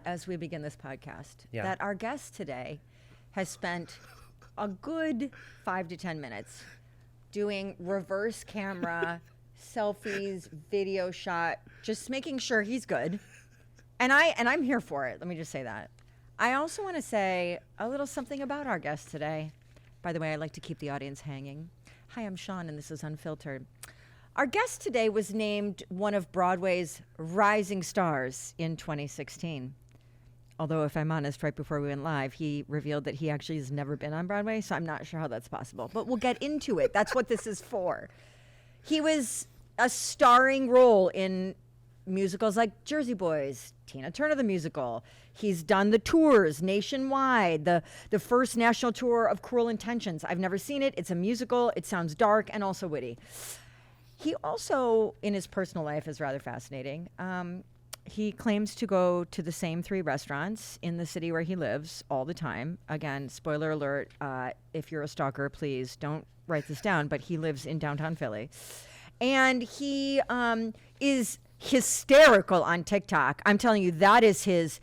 as we begin this podcast, that our guest today has spent a good 5 to 10 minutes doing reverse camera, selfies, video shot, just making sure he's good. And I'm here for it. Let me just say that. I also want to say a little something about our guest today. By the way, I like to keep the audience hanging. Hi, I'm Shawn, and this is Unfiltered. Our guest today was named one of Broadway's rising stars in 2016. Although, if I'm honest, right before we went live, he revealed that he actually has never been on Broadway, so I'm not sure how that's possible. But we'll get into it. That's what this is for. He was a starring role in musicals like Jersey Boys, Tina Turner the Musical. He's done the tours nationwide, the first national tour of Cruel Intentions. I've never seen it. It's a musical. It sounds dark and also witty. He also, in his personal life, is rather fascinating. He claims to go to the same 3 restaurants in the city where he lives all the time. Again, spoiler alert, if you're a stalker, please don't write this down, but he lives in downtown Philly. And he is hysterical on TikTok. I'm telling you, that is his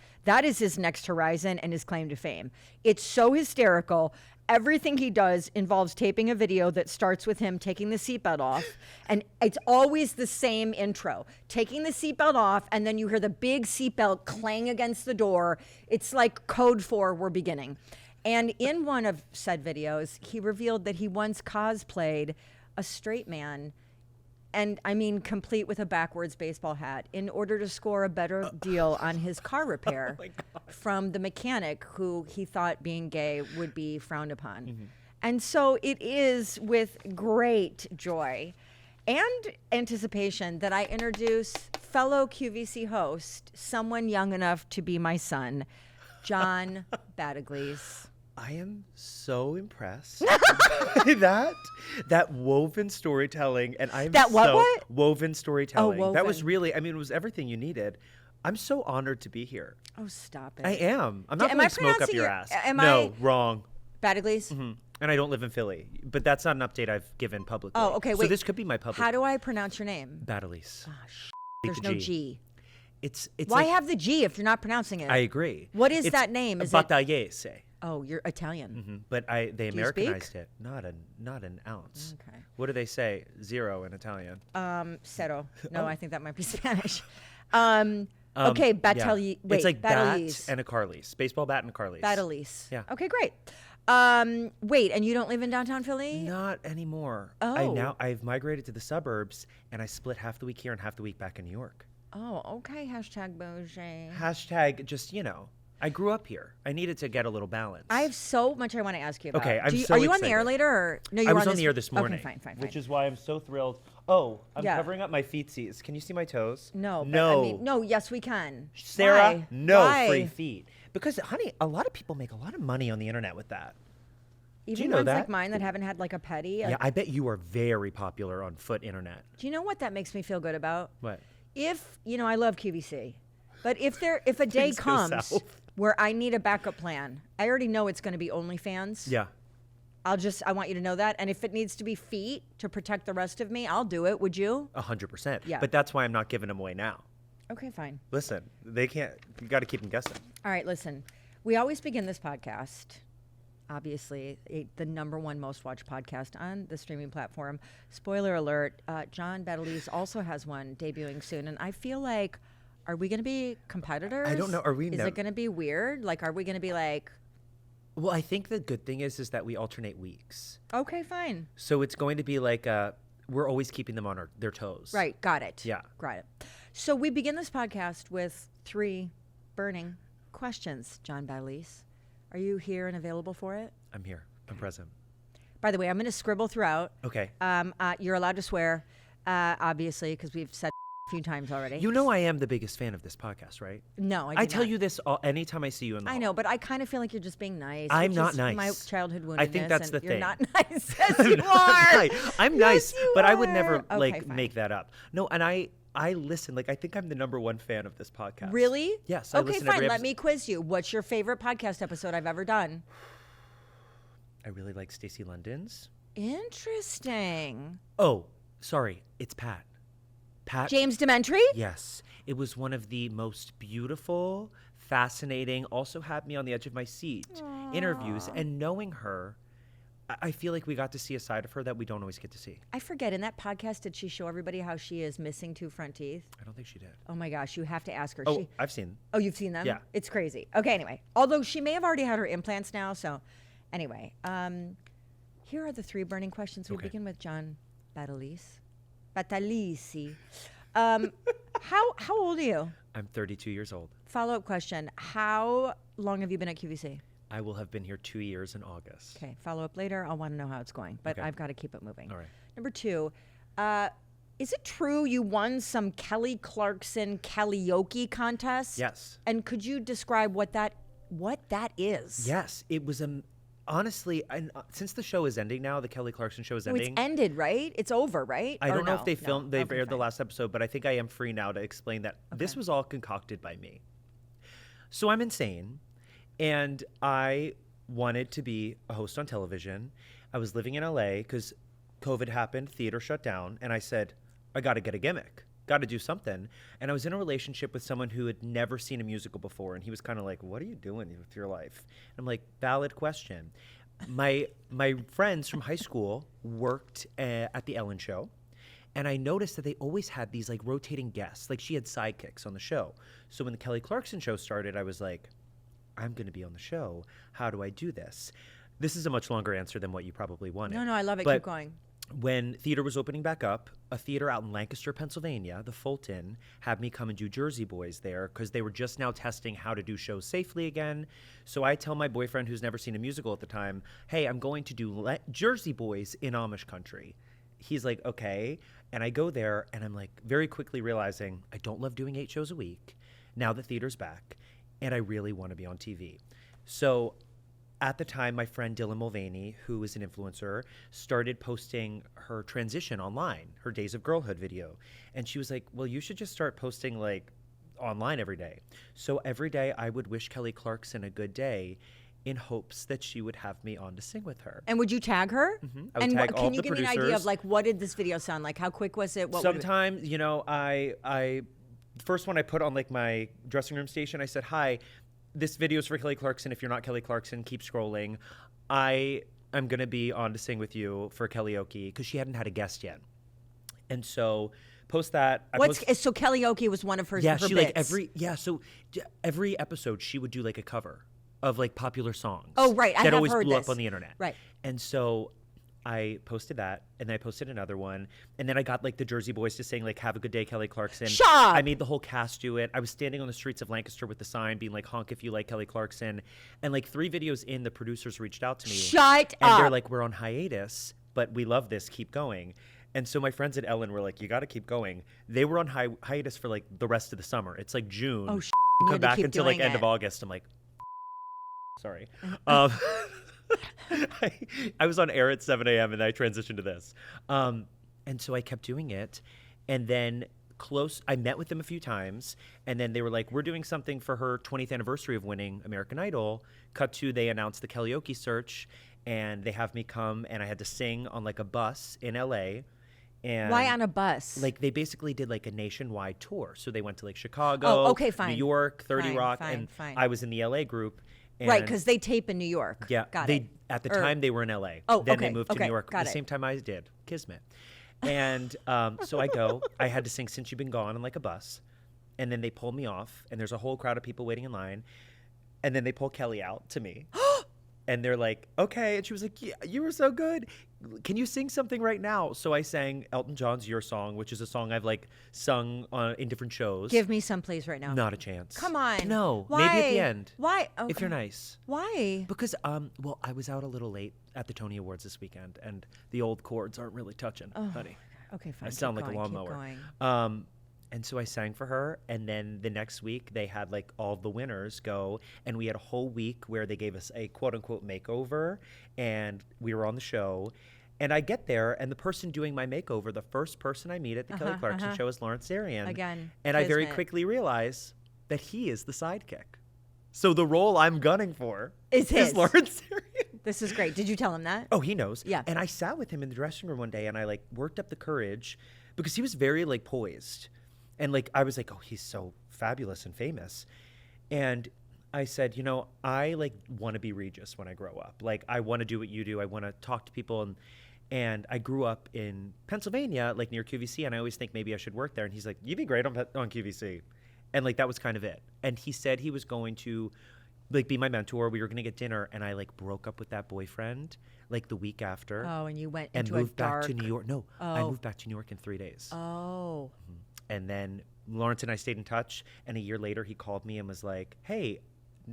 next horizon and his claim to fame. It's so hysterical. Everything he does involves taping a video that starts with him taking the seatbelt off, and it's always the same intro. Taking the seatbelt off, and then you hear the big seatbelt clang against the door. It's like code for we're beginning. And in one of said videos, he revealed that he once cosplayed a straight man, and I mean complete with a backwards baseball hat, in order to score a better deal on his car repair from the mechanic who he thought being gay would be frowned upon. Mm-hmm. And so it is with great joy and anticipation that I introduce fellow QVC host, someone young enough to be my son, John Battagliese. I am so impressed by that woven storytelling, and I'm what? Woven storytelling. Oh, woven. That was really, I mean, it was everything you needed. I'm so honored to be here. Oh, stop it! I am. I'm not going to smoke up your ass. Wrong. Battagliese. Mm-hmm. And I don't live in Philly, but that's not an update I've given publicly. Oh, okay. So wait. This could be my public. How do I pronounce your name? Battagliese. Oh, There's no G. It's Why like, have the G if you're not pronouncing it? I agree. What is that name? Is Battagliese. Oh, you're Italian. Mm-hmm. But they Americanized it. Not an ounce. Okay. What do they say? 0 in Italian. Cero. No, I think that might be Spanish. Okay, Battagliese. Yeah. It's like Battagliese. bat and a Carlise. Baseball bat and a Carlise. Battagliese. Yeah. Okay, great. Wait, and you don't live in downtown Philly? Not anymore. Oh. I've migrated to the suburbs, and I split half the week here and half the week back in New York. Oh, okay. Hashtag bougie. Hashtag just, I grew up here. I needed to get a little balance. I have so much I want to ask you about. Okay, Are you on the air later? Or no, I was on the air this morning. Okay, fine. Which is why I'm so thrilled. Oh, I'm covering up my feetsies. Can you see my toes? No. No. Yes, we can. Sarah, Why? no Why? free feet. Because, honey, a lot of people make a lot of money on the internet with that. Even Do you know ones that? like mine that haven't had like a petty. Yeah, I bet you are very popular on foot internet. Do you know what that makes me feel good about? What? If, I love QVC, but if a day Things go comes south. where I need a backup plan, I already know it's going to be OnlyFans. Yeah. I want you to know that. And if it needs to be feet to protect the rest of me, I'll do it. Would you? 100%. Yeah. But that's why I'm not giving them away now. Okay, fine. Listen, they can't, you got to keep them guessing. All right, listen. We always begin this podcast, obviously, the #1 most watched podcast on the streaming platform. Spoiler alert, John Battagliese also has one debuting soon. And I feel like, are we going to be competitors? I don't know. Are we? Is it going to be weird? Like, are we going to be like... Well, I think the good thing is that we alternate weeks. Okay, fine. So it's going to be like we're always keeping them on their toes. Right, got it. Yeah. Got it. So we begin this podcast with 3 burning questions, John Battagliese. Are you here and available for it? I'm here. I'm present. By the way, I'm going to scribble throughout. Okay. You're allowed to swear, obviously, because we've said a few times already. You know I am the biggest fan of this podcast, right? No, I tell you this anytime I see you in the hall. I know, but I kind of feel like you're just being nice. I'm not nice. My childhood woundedness. I think that's the you're thing. You're not nice. Yes, you are. I'm Yes, nice, you but I would are. never Okay, fine. make that up. No, and I listen. Like, I think I'm the #1 fan of this podcast. Really? Yes. I Okay, listen fine. every Let me quiz you. What's your favorite podcast episode I've ever done? I really like Stacey London's. Interesting. Oh, sorry. It's Pat. James Dementry? Yes. It was one of the most beautiful, fascinating, also had me on the edge of my seat. Interviews, and knowing her, I feel like we got to see a side of her that we don't always get to see. I forget, in that podcast, did she show everybody how she is missing 2 front teeth? I don't think she did. Oh my gosh, you have to ask her. Oh, I've seen. Oh, you've seen them? Yeah. It's crazy. Okay, anyway. Although she may have already had her implants now, so anyway. Here are the 3 burning questions. We begin with John Battagliese. How old are you? I'm 32 years old. Follow-up question. How long have you been at QVC? I will have been here 2 years in August. Okay, follow-up later. I'll want to know how it's going, but I've got to keep it moving. All right. Number 2, is it true you won some Kelly Clarkson karaoke contest? Yes. And could you describe what that is? Yes, it was honestly, since the show is ending now, the Kelly Clarkson show is ending. It's ended, right? It's over, right? I don't know if they've aired the last episode, but I think I am free now to explain that this was all concocted by me. So I'm insane, and I wanted to be a host on television. I was living in LA because COVID happened, theater shut down, and I said, I got to get a gimmick. Got to do something. And I was in a relationship with someone who had never seen a musical before. And he was kind of like, what are you doing with your life? And I'm like, valid question. My friends from high school worked at the Ellen show. And I noticed that they always had these like rotating guests. Like she had sidekicks on the show. So when the Kelly Clarkson show started, I was like, I'm going to be on the show. How do I do this? This is a much longer answer than what you probably wanted. No, I love it. Keep going. When theater was opening back up, a theater out in Lancaster, Pennsylvania, the Fulton, had me come and do Jersey Boys there because they were just now testing how to do shows safely again. So I tell my boyfriend, who's never seen a musical at the time, hey, I'm going to do Jersey Boys in Amish country. He's like, okay. And I go there, and I'm like very quickly realizing I don't love doing 8 shows a week now that theater's back, and I really want to be on TV. So at the time, my friend Dylan Mulvaney, who is an influencer, started posting her transition online, her Days of Girlhood video. And she was like, well, you should just start posting like online every day. So every day I would wish Kelly Clarkson a good day in hopes that she would have me on to sing with her. And would you tag her? Mm-hmm. I would tag all the producers. Can you give me an idea of like, what did this video sound like? How quick was it? Sometimes, you know, I first one I put on like my dressing room station, I said, hi, this video is for Kelly Clarkson. If you're not Kelly Clarkson, keep scrolling. I am going to be on to sing with you for karaoke because she hadn't had a guest yet. And so post that. So karaoke was one of her she bits. So every episode she would do like a cover of like popular songs. Oh, right. That always blew up on the internet. Right. And so I posted that, and then I posted another one, and then I got like the Jersey Boys to sing like "Have a Good Day, Kelly Clarkson." Shut up! I made the whole cast do it. I was standing on the streets of Lancaster with the sign, being like "Honk if you like Kelly Clarkson," and like 3 videos in, the producers reached out to me. Shut up! And they're like, "We're on hiatus, but we love this. Keep going." And so my friends at Ellen were like, "You got to keep going." They were on hiatus for like the rest of the summer. It's like June. Oh, come back until like end of August. I'm like, sorry. I was on air at 7 a.m. and I transitioned to this. And so I kept doing it. And then I met with them a few times. And then they were like, we're doing something for her 20th anniversary of winning American Idol. Cut to, they announced the karaoke search. And they have me come, and I had to sing on like a bus in LA. And why on a bus? Like they basically did like a nationwide tour. So they went to like Chicago, New York, 30 Rock. And I was in the LA group. And right, because they tape in New York. Yeah, got it. At the time, they were in LA. Oh, then they moved to New York at the same time I did. Kismet. And so I go. I had to sing "Since You've Been Gone" on like a bus, and then they pull me off, and there's a whole crowd of people waiting in line, and then they pull Kelly out to me, and they're like, "Okay," and she was like, "Yeah, you were so good. Can you sing something right now?" So I sang Elton John's "Your Song," which is a song I've like sung in different shows. Give me some, please, right now. Not a chance. Come on. No. Why? Maybe at the end. Why? Okay. If you're nice. Why? Because well, I was out a little late at the Tony Awards this weekend, and the old chords aren't really touching, honey. Okay, fine. I sound like a lawnmower. And so I sang for her, and then the next week they had like all the winners go, and we had a whole week where they gave us a quote unquote makeover, and we were on the show. And I get there, and the person doing my makeover, the first person I meet at the Kelly Clarkson show is Lawrence Zarian. Again. And I very quickly realize that he is the sidekick. So the role I'm gunning for is Lawrence Zarian. This is great. Did you tell him that? Oh, he knows. Yeah. And I sat with him in the dressing room one day, and I like worked up the courage because he was very like poised. And like I was like, oh, he's so fabulous and famous. And I said, I like want to be Regis when I grow up. Like, I want to do what you do. I want to talk to people. And I grew up in Pennsylvania, like near QVC. And I always think maybe I should work there. And he's like, you'd be great on QVC. And like, that was kind of it. And he said he was going to like be my mentor. We were going to get dinner. And I like broke up with that boyfriend like the week after. Oh, and you went and into moved a dark... back to New York. No, I moved back to New York in 3 days. Oh. And then Lawrence and I stayed in touch. And a year later, he called me and was like, hey,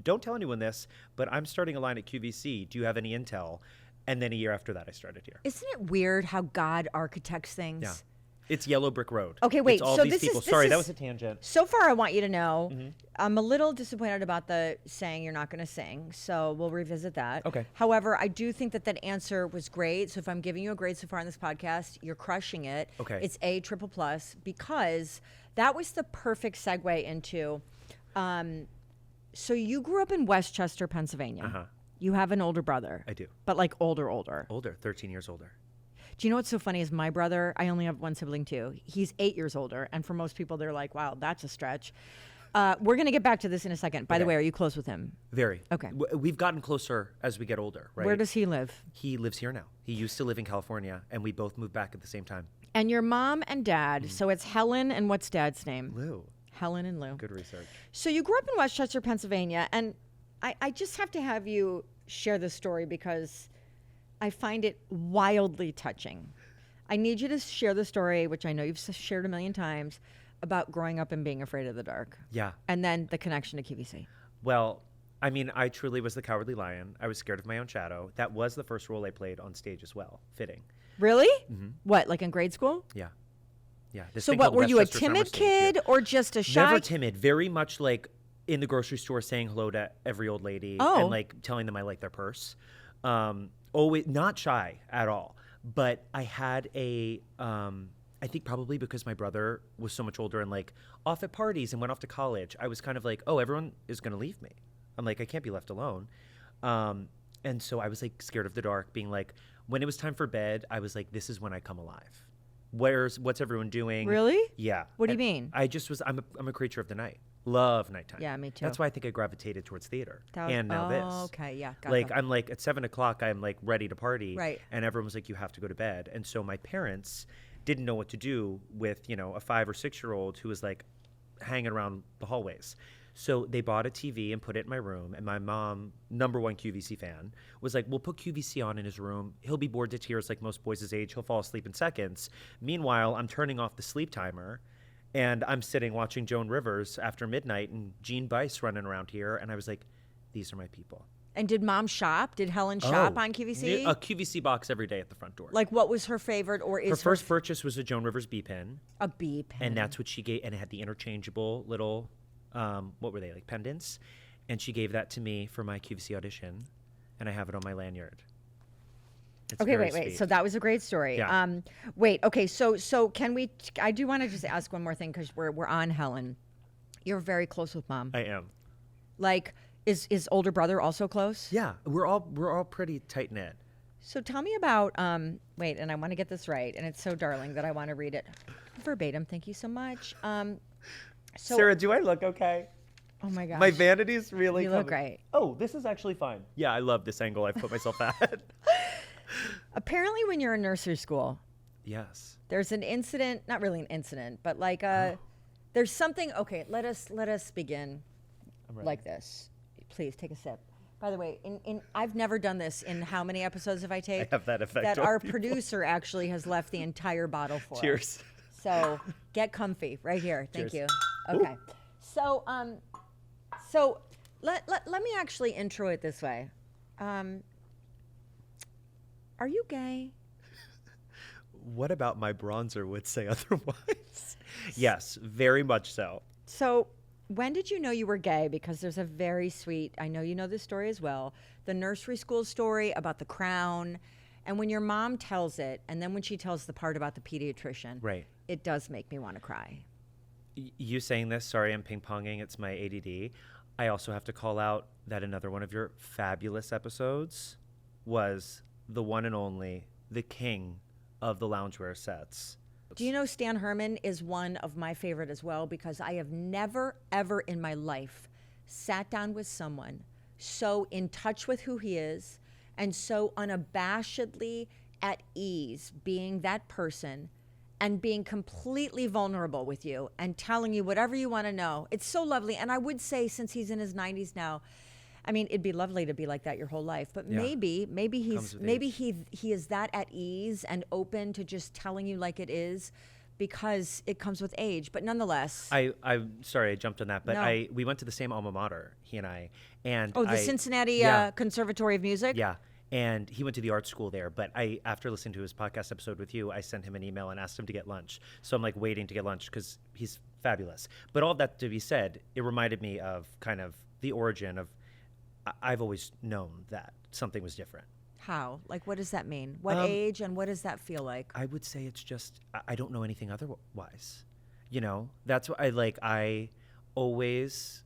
don't tell anyone this, but I'm starting a line at QVC. Do you have any intel? And then a year after that, I started here. Isn't it weird how God architects things? Yeah. It's Yellow Brick Road. Okay, wait. It's all so these people. Sorry, that was a tangent. So far, I want you to know, I'm a little disappointed about the saying you're not going to sing. So we'll revisit that. Okay. However, I do think that answer was great. So if I'm giving you a grade so far on this podcast, you're crushing it. Okay. It's A ++, because that was the perfect segue into... So you grew up in Westchester, Pennsylvania. Uh-huh. You have an older brother. I do. But like older. Older, 13 years older. Do you know what's so funny is my brother, I only have one sibling too. He's 8 years older. And for most people, they're like, wow, that's a stretch. We're going to get back to this in a second. By the way, are you close with him? Very. Okay. We've gotten closer as we get older, right? Where does he live? He lives here now. He used to live in California, and we both moved back at the same time. And your mom and dad, so it's Helen and what's dad's name? Lou. Helen and Lou. Good research. So you grew up in Westchester, Pennsylvania, and I just have to have you share this story because I find it wildly touching. I need you to share the story, which I know you've shared a million times, about growing up and being afraid of the dark. Yeah. And then the connection to QVC. Well, I mean, I truly was the cowardly lion. I was scared of my own shadow. That was the first role I played on stage as well. Fitting. Really? Mm-hmm. What, like in grade school? Yeah. Yeah. So what, were you a timid kid or just a shy? Never timid. Very much like in the grocery store saying hello to every old lady and like telling them I like their purse. Always not shy at all. But I had I think probably because my brother was so much older and like off at parties and went off to college, I was kind of like, oh, everyone is going to leave me. I'm like, I can't be left alone. And so I was like scared of the dark, being like, when it was time for bed, I was like, this is when I come alive. What's everyone doing? Really? Yeah. What do you mean? I'm a creature of the night. Love nighttime. Yeah, me too. That's why I think I gravitated towards theater. And now this. Okay, yeah. Like, I'm like, at 7 o'clock, I'm like ready to party. Right. And everyone was like, you have to go to bed. And so my parents didn't know what to do with, a 5 or 6 year old who was like hanging around the hallways. So they bought a TV and put it in my room. And my mom, #1 QVC fan, was like, we'll put QVC on in his room. He'll be bored to tears like most boys his age. He'll fall asleep in seconds. Meanwhile, I'm turning off the sleep timer. And I'm sitting watching Joan Rivers after midnight and Gene Bice running around here. And I was like, these are my people. And did mom shop? Did Helen shop on QVC? A QVC box every day at the front door. Like, what was her favorite or is her first purchase was a Joan Rivers bee pin. A bee pin. And that's what she gave. And it had the interchangeable little, what were they, like pendants? And she gave that to me for my QVC audition. And I have it on my lanyard. It's okay, wait. sweet. So that was a great story. Yeah. Wait. Okay. So can we? I do want to just ask one more thing because we're on Helen. You're very close with mom. I am. Like, is older brother also close? Yeah, we're all pretty tight knit. So tell me about wait, and I want to get this right, and it's so darling that I want to read it verbatim. Thank you so much. So Sarah, do I look okay? Oh my gosh. My vanity's really. You look great. Oh, this is actually fine. Yeah, I love this angle I've put myself at. Apparently, when you're in nursery school, yes, there's an incident. Not really an incident, but like there's something. Okay, let us begin like this. Please take a sip. By the way, I've never done this. In how many episodes have I taped? I have that effect. That on our people. producer actually has left the entire bottle for. Cheers. Us. So get comfy right here. Thank Cheers. you. Okay. Ooh. So let me actually intro it this way. Are you gay? What about my bronzer would say otherwise? Yes, very much so. So when did you know you were gay? Because there's a very sweet, I know you know this story as well, the nursery school story about the crown. And when your mom tells it, and then when she tells the part about the pediatrician, right, it does make me want to cry. You saying this, sorry, I'm ping-ponging, it's my ADD. I also have to call out that another one of your fabulous episodes was the one and only, the king of the loungewear sets. Do you know Stan Herman is one of my favorite as well, because I have never, ever in my life sat down with someone so in touch with who he is and so unabashedly at ease being that person and being completely vulnerable with you and telling you whatever you want to know. It's so lovely. And I would say, since he's in his 90s now, I mean, it'd be lovely to be like that your whole life, but maybe he is that at ease and open to just telling you like it is, because it comes with age. But nonetheless, I'm sorry I jumped on that, but we went to the same alma mater, he and I, and the Cincinnati Conservatory of Music. Yeah. And he went to the art school there. But after listening to his podcast episode with you, I sent him an email and asked him to get lunch. So I'm like waiting to get lunch because he's fabulous. But all of that to be said, it reminded me of kind of the origin of, I've always known that something was different. How? Like, what does that mean? What age and what does that feel like? I would say it's just, I don't know anything otherwise. You know, that's what I always.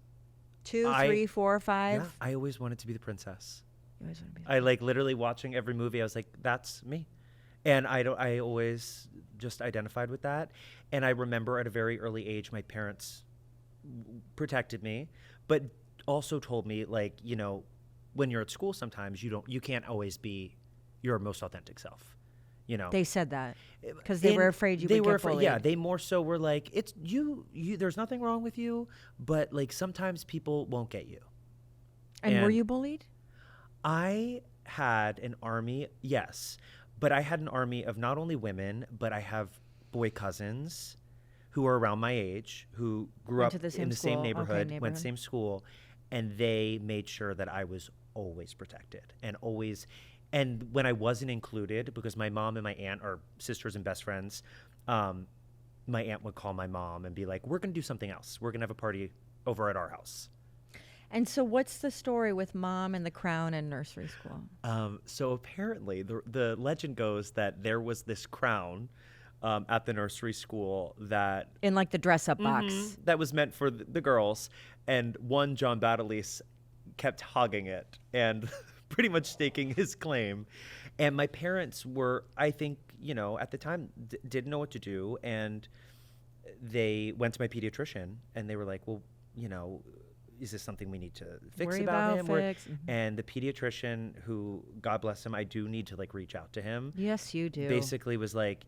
2, 3, 4, 5? Yeah, I always wanted to be the princess. You always want to be I like literally watching every movie. I was like, that's me. And I always just identified with that. And I remember at a very early age, my parents protected me, but also told me, like, you know, when you're at school, sometimes you can't always be your most authentic self. You know, they said that because they were afraid you would get bullied. Yeah, they more so were like, it's you. There's nothing wrong with you, but like sometimes people won't get you. And were you bullied? I had an army, yes, but I had an army of not only women, but I have boy cousins who are around my age, who grew up in the same neighborhood, went to the same school, and they made sure that I was always protected and always. And when I wasn't included, because my mom and my aunt are sisters and best friends, my aunt would call my mom and be like, we're going to do something else. We're going to have a party over at our house. And so what's the story with mom and the crown and nursery school? So apparently the legend goes that there was this crown at the nursery school that... in like the dress-up box. That was meant for the girls. And one John Battagliese kept hogging it and pretty much staking his claim. And my parents were, I think, you know, at the time didn't know what to do. And they went to my pediatrician and they were like, well, you know... is this something we need to fix about him? And the pediatrician, who, God bless him, I do need to like reach out to him. Yes, you do. Basically was like,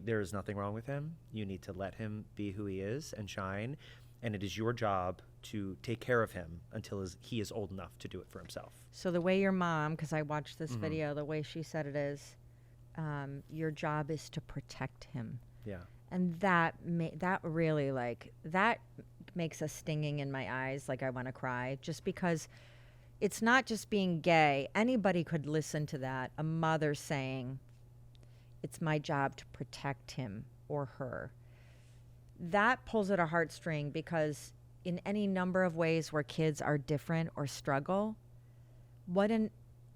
there is nothing wrong with him. You need to let him be who he is and shine. And it is your job to take care of him until he is old enough to do it for himself. So the way your mom, because I watched this video, the way she said it is, your job is to protect him. Yeah. And that really like, that makes a stinging in my eyes, like I want to cry, just because it's not just being gay. Anybody could listen to that. A mother saying, it's my job to protect him or her. That pulls at a heartstring, because in any number of ways where kids are different or struggle, what an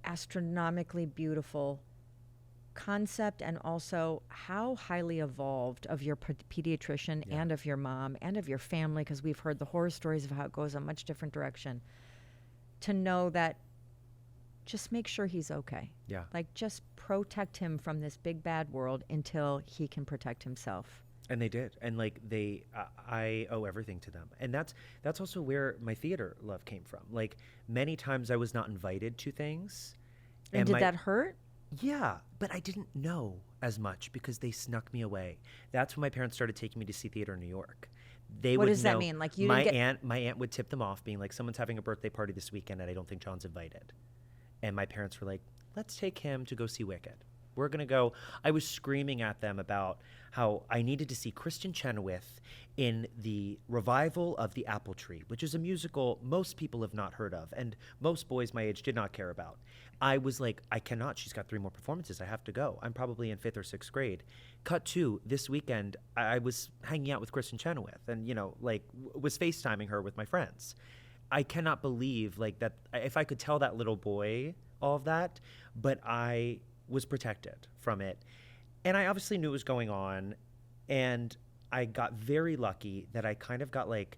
astronomically beautiful concept, and also how highly evolved of your pediatrician and of your mom and of your family, because we've heard the horror stories of how it goes a much different direction, to know that just make sure he's okay. Yeah. Like, just protect him from this big bad world until he can protect himself. And they did. And like I owe everything to them. And that's also where my theater love came from. Like, many times I was not invited to things. And did that hurt? Yeah, but I didn't know as much because they snuck me away. That's when my parents started taking me to see theater in New York. What does that mean? Like, my aunt would tip them off, being like, someone's having a birthday party this weekend and I don't think John's invited. And my parents were like, let's take him to go see Wicked. We're going to go. I was screaming at them about how I needed to see Kristen Chenoweth in the revival of The Apple Tree, which is a musical most people have not heard of and most boys my age did not care about. I was like, I cannot. She's got 3 more performances. I have to go. I'm probably in 5th or 6th grade. Cut to this weekend, I was hanging out with Kristen Chenoweth and, you know, like was FaceTiming her with my friends. I cannot believe like that. If I could tell that little boy all of that, but I was protected from it. And I obviously knew what was going on. And I got very lucky that I kind of got like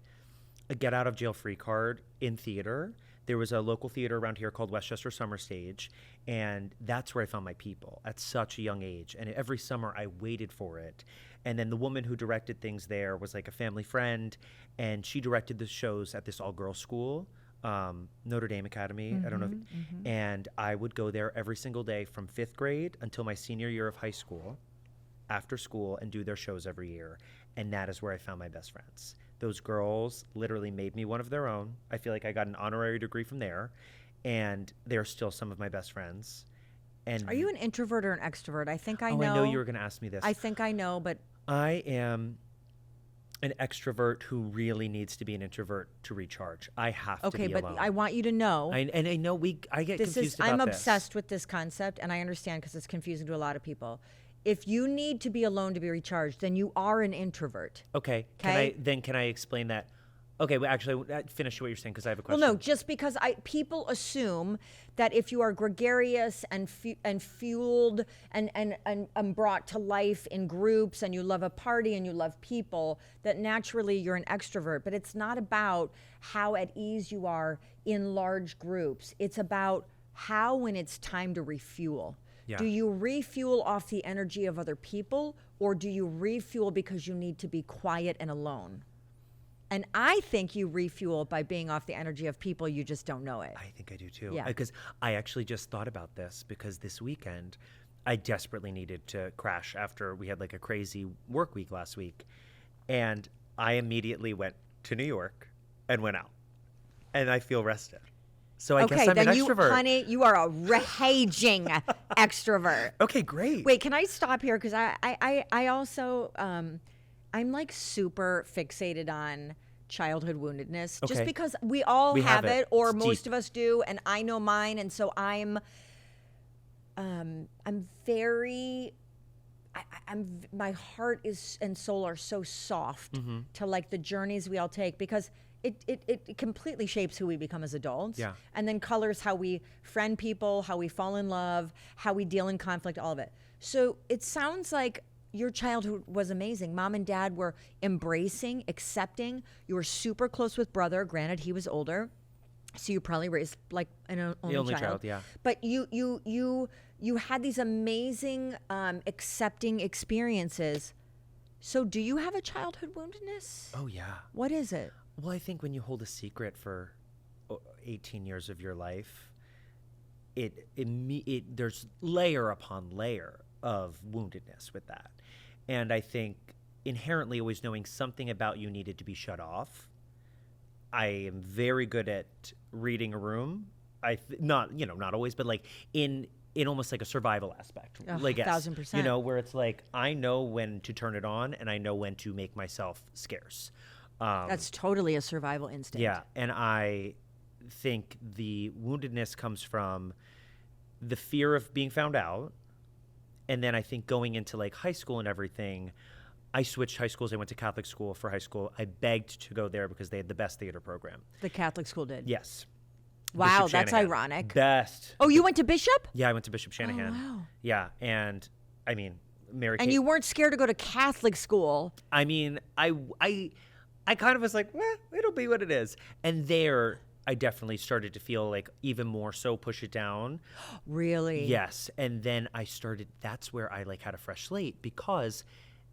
a get out of jail free card in theater, there was a local theater around here called Westchester Summer Stage, and that's where I found my people at such a young age. And every summer I waited for it. And then the woman who directed things there was like a family friend, and she directed the shows at this all-girls school, Notre Dame Academy. I don't know if, and I would go there every single day from 5th grade until my senior year of high school, after school, and do their shows every year. And that is where I found my best friends. Those girls literally made me one of their own. I feel like I got an honorary degree from there, and they're still some of my best friends. And are you an introvert or an extrovert? I think I know. I know you were going to ask me this. I think I know, but I am an extrovert who really needs to be an introvert to recharge. I have to be alone. Okay, but I want you to know. I know I get confused about I'm this. obsessed with this concept, and I understand because it's confusing to a lot of people. If you need to be alone to be recharged, then you are an introvert. Okay. Can I explain that? Okay, well, actually, finish what you're saying because I have a question. Well, no, just because people assume that if you are gregarious and fueled and brought to life in groups, and you love a party and you love people, that naturally you're an extrovert. But it's not about how at ease you are in large groups. It's about how, when it's time to refuel. Yeah. Do you refuel off the energy of other people, or do you refuel because you need to be quiet and alone? And I think you refuel by being off the energy of people. You just don't know it. I think I do too. Yeah. Because I actually just thought about this because this weekend I desperately needed to crash after we had like a crazy work week last week. And I immediately went to New York and went out. And I feel rested. So I guess I'm an extrovert. Honey, you are a raging extrovert. Okay, great. Wait, can I stop here? Because I also, I'm like super fixated on childhood woundedness. Okay. Just because we all have it, or most of us do, and I know mine, and so I'm very, my heart is and soul are so soft to like the journeys we all take, because it completely shapes who we become as adults, and then colors how we friend people, how we fall in love, how we deal in conflict, all of it. So it sounds like your childhood was amazing. Mom and dad were embracing, accepting. You were super close with brother. Granted, he was older, so you probably raised like an only child. Yeah. But you had these amazing, accepting experiences. So do you have a childhood woundedness? Oh yeah. What is it? Well, I think when you hold a secret for 18 years of your life, there's layer upon layer of woundedness with that. And I think inherently always knowing something about you needed to be shut off. I am very good at reading a room. Not always, but like in almost like a survival aspect. Like 1,000%. You know, where it's like I know when to turn it on and I know when to make myself scarce. That's totally a survival instinct. Yeah, and I think the woundedness comes from the fear of being found out. And then I think going into like high school and everything, I switched high schools. I went to Catholic school for high school. I begged to go there because they had the best theater program. The Catholic school did? Yes. Wow, that's ironic. Best. Oh, you went to Bishop? Yeah, I went to Bishop Shanahan. Oh, wow. Yeah, and I mean, Mary Kate. And you weren't scared to go to Catholic school? I mean, I kind of was like, it'll be what it is. And there, I definitely started to feel like even more so push it down. Really? Yes. And then that's where I like had a fresh slate, because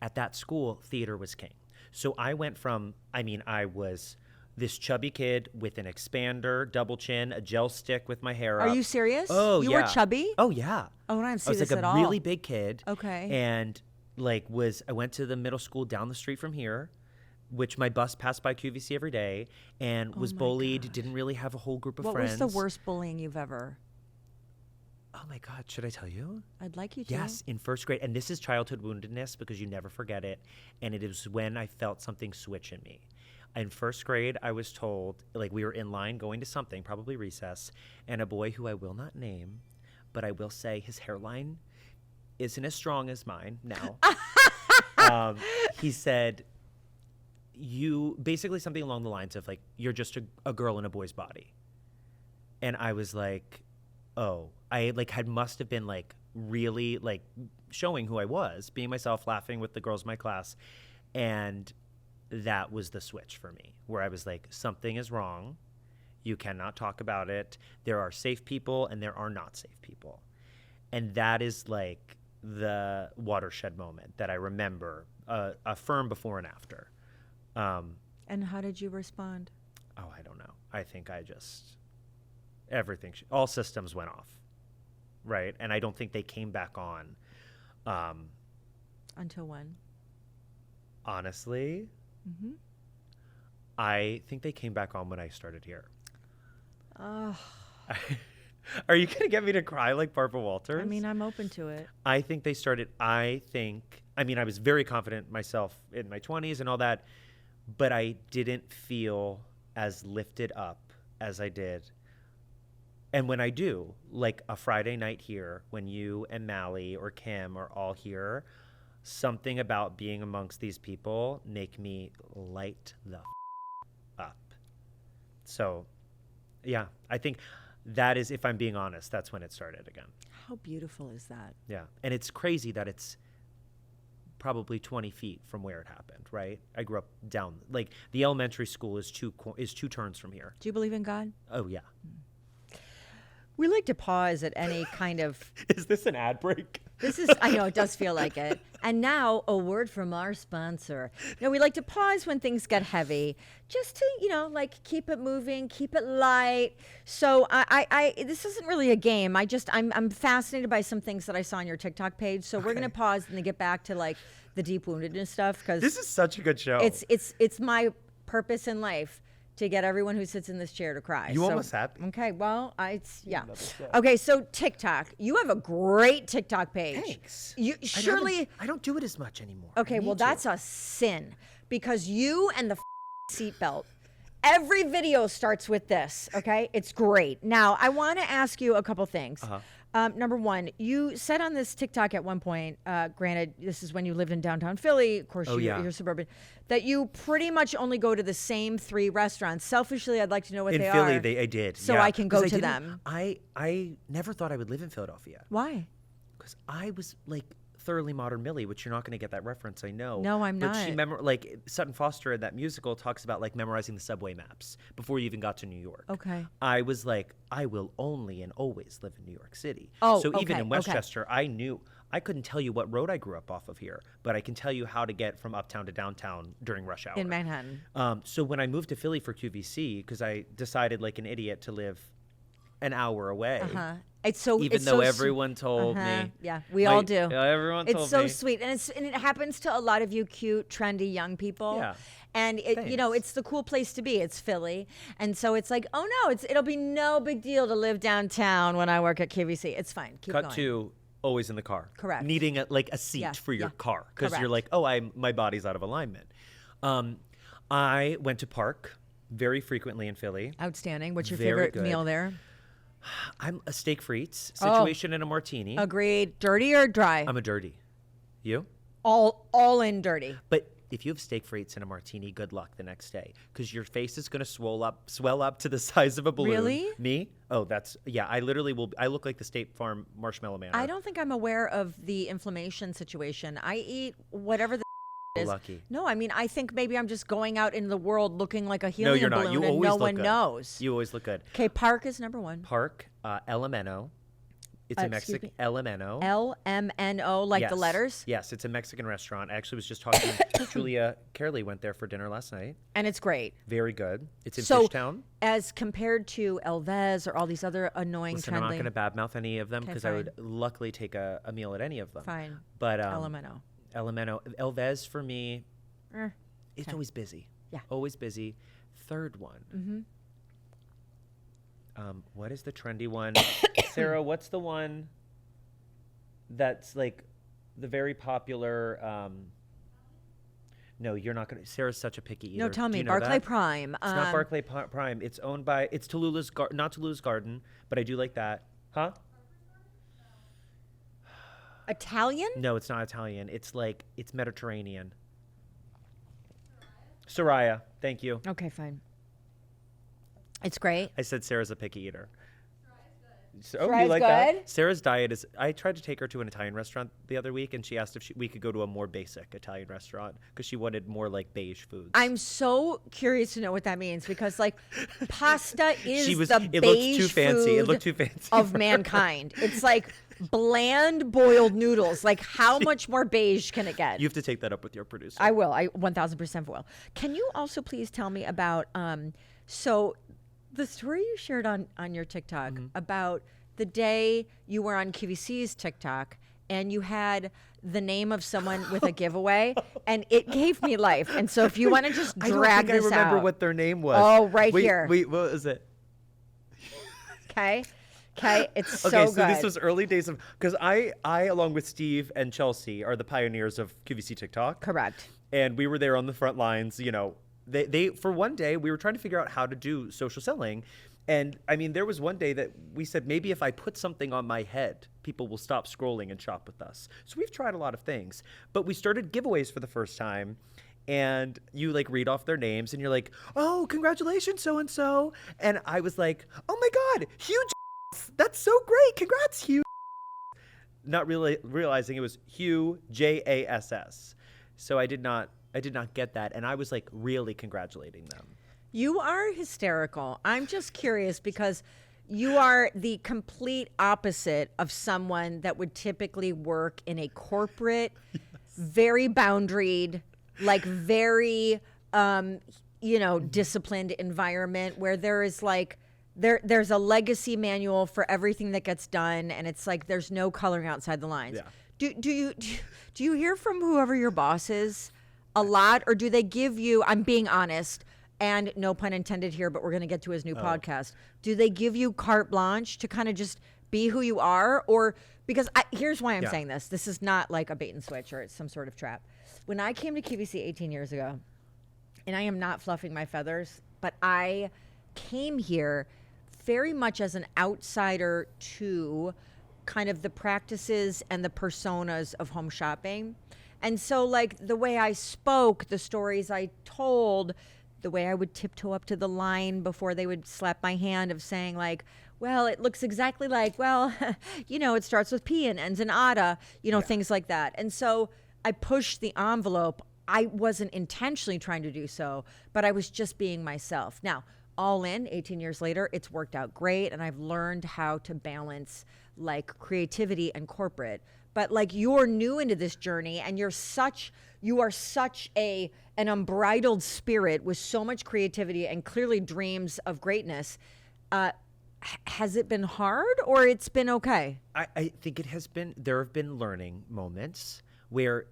at that school, theater was king. So I went from, I was this chubby kid with an expander, double chin, a gel stick with my hair up. Are you serious? Oh, you were chubby? Oh, yeah. Oh, I don't see this at all. I was like a really big kid. Okay. And I went to the middle school down the street from here, which my bus passed by QVC every day, and was bullied, gosh. Didn't really have a whole group of friends. What was the worst bullying you've ever? Oh my God, should I tell you? I'd like you to. Yes, in first grade, and this is childhood woundedness because you never forget it, and it is when I felt something switch in me. In first grade, I was told, like we were in line going to something, probably recess, and a boy who I will not name, but I will say his hairline isn't as strong as mine now. He said, basically something along the lines of like, you're just a girl in a boy's body. And I was like, oh, I must have been like really like showing who I was, being myself, laughing with the girls in my class. And that was the switch for me, where I was like, something is wrong. You cannot talk about it. There are safe people and there are not safe people. And that is like the watershed moment that I remember, a firm before and after. And how did you respond? Oh, I don't know. I think I just, everything, all systems went off, right? And I don't think they came back on. Until when? Honestly, I think they came back on when I started here. Oh. Are you going to get me to cry like Barbara Walters? I mean, I'm open to it. I think they started, I was very confident myself in my 20s and all that, but I didn't feel as lifted up as I did. And when I do, like a Friday night here, when you and Mally or Kim are all here, something about being amongst these people make me light the up. So, yeah, I think that is, if I'm being honest, that's when it started again. How beautiful is that? Yeah. And it's crazy that it's probably 20 feet from where it happened, right? I grew up down, like the elementary school is two turns from here. Do you believe in God? Oh, yeah. We like to pause at any kind of... Is this an ad break? This is, I know, it does feel like it. And now, a word from our sponsor. No, we like to pause when things get heavy, just to, like keep it moving, keep it light. So I this isn't really a game. I'm fascinated by some things that I saw on your TikTok page. So we're gonna pause and then get back to like the deep woundedness stuff, because this is such a good show. It's my purpose in life to get everyone who sits in this chair to cry. You almost happy. Okay, well, yeah. Okay, so TikTok. You have a great TikTok page. Thanks. You surely... I don't do it as much anymore. Okay, well, that's a sin, because you and the seatbelt. Every video starts with this, okay? It's great. Now, I want to ask you a couple things. Number one, you said on this TikTok at one point, granted, this is when you lived in downtown Philly, of course, you're suburban, that you pretty much only go to the same 3 restaurants. Selfishly, I'd like to know what they are. In Philly, I did. So I can go to them. I never thought I would live in Philadelphia. Why? Because I was like Thoroughly Modern Millie, which you're not going to get that reference, I know. No, I'm not. But she like Sutton Foster in that musical talks about like memorizing the subway maps before you even got to New York. Okay. I was like, I will only and always live in New York City. Oh, so even okay, in Westchester, I knew I couldn't tell you what road I grew up off of here, but I can tell you how to get from uptown to downtown during rush hour. In Manhattan. So when I moved to Philly for QVC, because I decided like an idiot to live an hour away. Even though everyone told me. Yeah, we all do. Everyone told me. It's so sweet. And it happens to a lot of you cute, trendy young people. Yeah. And it's the cool place to be. It's Philly. And so it's like, oh no, it'll be no big deal to live downtown when I work at QVC. It's fine. Keep going. Cut to always in the car. Correct. Needing a seat for your car. Because you're like, my body's out of alignment. I went to Park very frequently in Philly. Outstanding. What's your favorite meal there? I'm a steak frites situation and a martini. Agreed. Dirty or dry? I'm a dirty. You? All in dirty. But if you have steak frites and a martini, good luck the next day, because your face is going to swell up to the size of a balloon. Really? Me? Oh, I literally will. I look like the State Farm Marshmallow Man. I don't think I'm aware of the inflammation situation. I eat whatever the is. Lucky. No, I mean, I think maybe I'm just going out in the world looking like a helium balloon You and no one knows. You always look good. Okay, Park is number 1. Park, Elemento. It's a Mexican Elemento. LMNO, like the letters? Yes, it's a Mexican restaurant. I actually was just talking. Julia Carely went there for dinner last night. And it's great. Very good. It's in Fishtown. As compared to Elvez or all these other annoying, Listen, I'm not going to badmouth any of them, because I would luckily take a meal at any of them. Fine. But Elemento. Elvez for me, it's always busy. Yeah. Always busy. Third one. What is the trendy one? Sarah, what's the one that's like the very popular... No, you're not going to... Sarah's such a picky eater. No, tell me. You know Barclay that? Prime. It's not Barclay Prime. It's owned by... It's Tallulah's... not Tallulah's Garden, but I do like that. Huh? Italian? No, it's not Italian. It's Mediterranean. Soraya. Thank you. Okay, fine. It's great. I said Sarah's a picky eater. Oh, Fries you like good? that? Sarah's diet is. I tried to take her to an Italian restaurant the other week, and she asked if we could go to a more basic Italian restaurant because she wanted more like beige foods. I'm so curious to know what that means because, like, pasta is the It beige looked too fancy. It food looked too fancy of for her. mankind. It's like bland boiled noodles. Like, how much more beige can it get? You have to take that up with your producer. I will. I 1000% will. Can you also please tell me about so the story you shared on your TikTok about the day you were on QVC's TikTok and you had the name of someone with a giveaway and it gave me life. And so if you want to just drag this out. I remember what their name was. Oh, right here. Wait, what was it? Okay. It's so okay, good. so this was early days of, because I along with Steve and Chelsea are the pioneers of QVC TikTok. Correct. And we were there on the front lines, you know. They for one day we were trying to figure out how to do social selling, and I mean there was one day that we said maybe if I put something on my head, people will stop scrolling and shop with us. So we've tried a lot of things, but we started giveaways for the first time, and you like read off their names and you're like, oh, congratulations so and so, and I was like, oh my god, huge, that's so great, congrats, Hugh. Not really realizing it was Hugh JASS. So I did not get that, and I was like really congratulating them. You are hysterical. I'm just curious because you are the complete opposite of someone that would typically work in a corporate, very boundaried, like very, disciplined environment where there is like, there's a legacy manual for everything that gets done, and it's like there's no coloring outside the lines. Yeah. Do you hear from whoever your boss is a lot, or do they give you, I'm being honest, and no pun intended here, but we're going to get to his new podcast. Do they give you carte blanche to kind of just be who you are? Or because here's why I'm saying this. This is not like a bait and switch or it's some sort of trap. When I came to QVC 18 years ago, and I am not fluffing my feathers, but I came here very much as an outsider to kind of the practices and the personas of home shopping. And so like the way I spoke, the stories I told, the way I would tiptoe up to the line before they would slap my hand of saying like, well, it looks exactly like, well, it starts with P and ends in Ada, things like that. And so I pushed the envelope. I wasn't intentionally trying to do so, but I was just being myself. Now, all in, 18 years later, it's worked out great. And I've learned how to balance like creativity and corporate. But like you're new into this journey and you are such an unbridled spirit with so much creativity and clearly dreams of greatness. Has it been hard or it's been okay? I think there have been learning moments where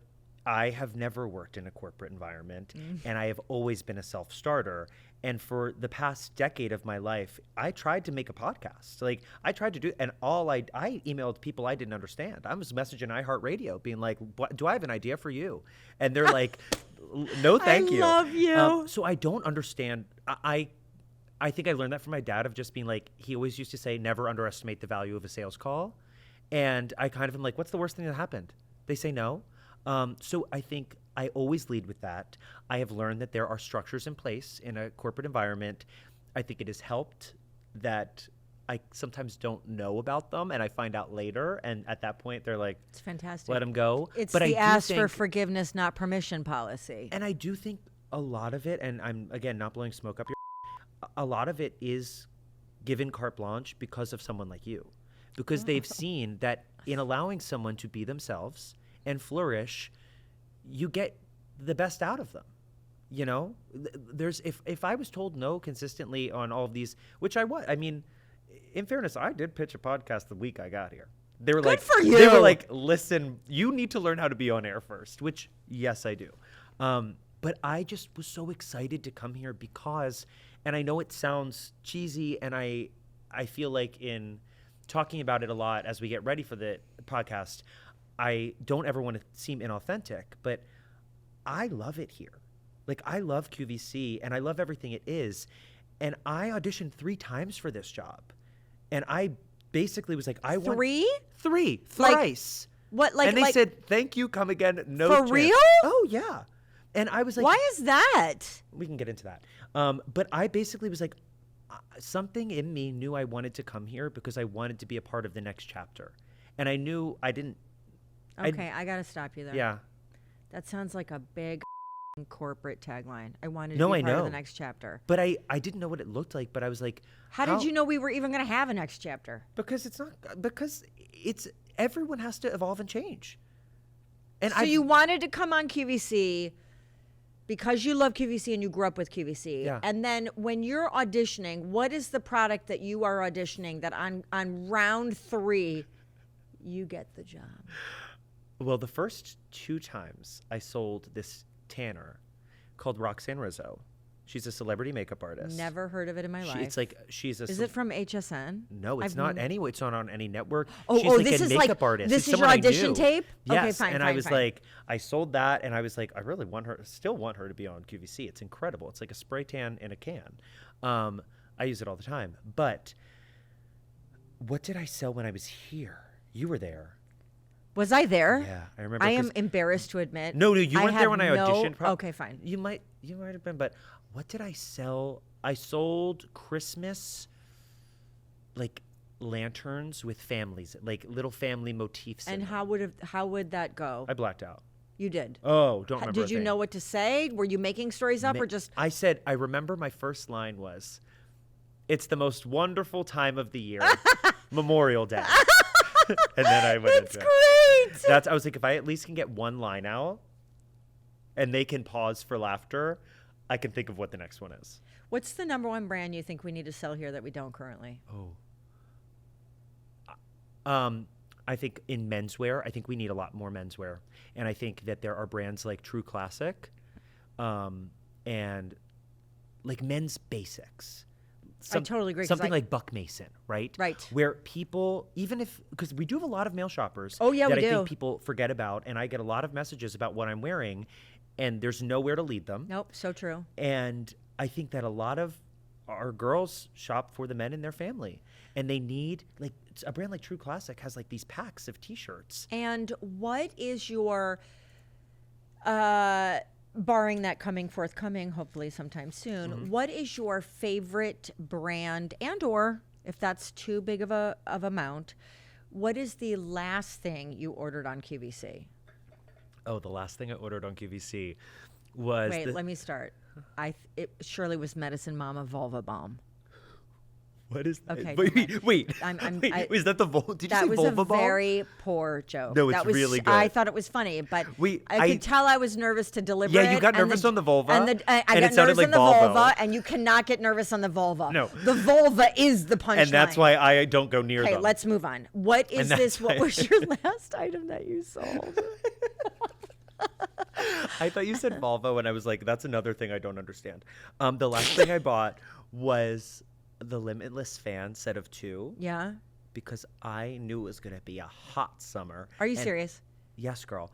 I have never worked in a corporate environment and I have always been a self-starter. And for the past decade of my life, I tried to make a podcast. Like I tried to do, and I emailed people I didn't understand. I was messaging iHeartRadio being like, do I have an idea for you? And they're like, no, thank you. I love you. So I don't understand. I think I learned that from my dad of just being like, he always used to say, never underestimate the value of a sales call. And I kind of am like, what's the worst thing that happened? They say no. So I think I always lead with that. I have learned that there are structures in place in a corporate environment. I think it has helped that I sometimes don't know about them and I find out later. And at that point, they're like, it's fantastic. Let them go. It's the ask for forgiveness, not permission policy. And I do think a lot of it, and I'm, again, not blowing smoke up your a lot of it is given carte blanche because of someone like you. Because they've seen that in allowing someone to be themselves and flourish, you get the best out of them. There's if I was told no consistently on all of these, which I was, I mean, in fairness, I did pitch a podcast the week I got here. They were Good for you. They were like, listen, you need to learn how to be on air first, which yes, I do. But I just was so excited to come here because, and I know it sounds cheesy, and I feel like in talking about it a lot as we get ready for the podcast, I don't ever want to seem inauthentic, but I love it here. Like, I love QVC, and I love everything it is. And I auditioned 3 times for this job. And I basically was like, I want... 3? 3. Thrice. What, like... And they said, thank you, come again, no For chance. real? Oh, yeah. And I was like... Why is that? We can get into that. But I basically was like, something in me knew I wanted to come here because I wanted to be a part of the next chapter. And I knew I didn't. Okay, I got to stop you there. Yeah. That sounds like a big corporate tagline. I wanted to be part of the next chapter. But I didn't know what it looked like, but I was like, How did you know we were even going to have a next chapter? Because it's everyone has to evolve and change. And so you wanted to come on QVC because you love QVC and you grew up with QVC. Yeah. And then when you're auditioning, what is the product that you are auditioning that on round 3 you get the job? Well, the first 2 times I sold this tanner called Roxanne Rizzo. She's a celebrity makeup artist. Never heard of it in my life. It's like Is it from HSN? No, it's not anyway. It's not on any network. Oh, she's like this a is makeup like artist. This it's is your audition I knew. tape? Yes, Okay, fine. And fine, I was fine. like, I sold that, and I was like, I really still want her to be on QVC. It's incredible. It's like a spray tan in a can. I use it all the time. But what did I sell when I was here? You were there. Was I there? Yeah, I remember. I am embarrassed to admit. No, you weren't there when I auditioned. Okay, fine. You might have been, but what did I sell? I sold Christmas, like lanterns with families, like little family motifs. And how would that go? I blacked out. You did. Oh, don't remember. Did you know what to say? Were you making stories up or just? I said. I remember my first line was, "It's the most wonderful time of the year, Memorial Day." And then I went That's great. I was like, if I at least can get one line out and they can pause for laughter, I can think of what the next one is. What's the number 1 brand you think we need to sell here that we don't currently? I think in menswear, I think we need a lot more menswear. And I think that there are brands like True Classic and like men's basics. I totally agree. Something like Buck Mason, right? Right. Where people, because we do have a lot of male shoppers that I think people forget about, and I get a lot of messages about what I'm wearing, and there's nowhere to lead them. Nope, so true. And I think that a lot of our girls shop for the men in their family, and they need, like, a brand like True Classic has like these packs of T-shirts. And what is your, barring that forthcoming, hopefully sometime soon, what is your favorite brand, and or if that's too big of a amount, what is the last thing you ordered on QVC? Oh, the last thing I ordered on QVC was. Wait, let me start. It surely was Medicine Mama Vulva Balm. What is that? Okay, wait. Is that the vulva? Did you say vulva balm? That was a very poor joke. No, it's really good. I thought it was funny, but I could tell I was nervous to deliver it. Yeah, you got nervous on the vulva. And I got nervous on the vulva, and you cannot get nervous on the vulva. No. The vulva is the punchline. And that's why I don't go near them. Okay, let's move on. What is this? What was your last item that you sold? I thought you said vulva, and I was like, that's another thing I don't understand. The last thing I bought was the Limitless fan set of 2. Yeah. Because I knew it was going to be a hot summer. Are you serious? Yes, girl.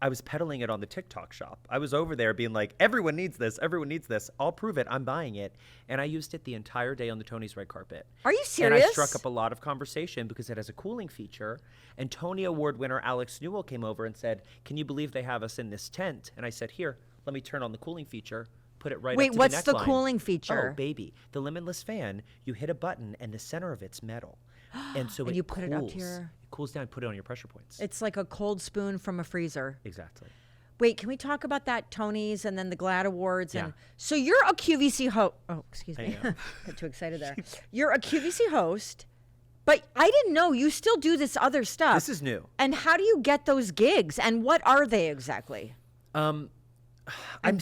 I was peddling it on the TikTok shop. I was over there being like, everyone needs this. Everyone needs this. I'll prove it. I'm buying it. And I used it the entire day on the Tony's red carpet. Are you serious? And I struck up a lot of conversation because it has a cooling feature. And Tony Award winner Alex Newell came over and said, can you believe they have us in this tent? And I said, here, let me turn on the cooling feature. Put it right up to the neckline. Wait, what's the cooling feature? Oh, baby. The Limitless fan, you hit a button and the center of it's metal. And so you put it up to your... It cools down, put it on your pressure points. It's like a cold spoon from a freezer. Exactly. Wait, can we talk about that Tony's and then the GLAAD Awards? Yeah. And so you're a QVC host. Oh, excuse me. I Got too excited there. You're a QVC host, but I didn't know you still do this other stuff. This is new. And how do you get those gigs? And what are they exactly? Do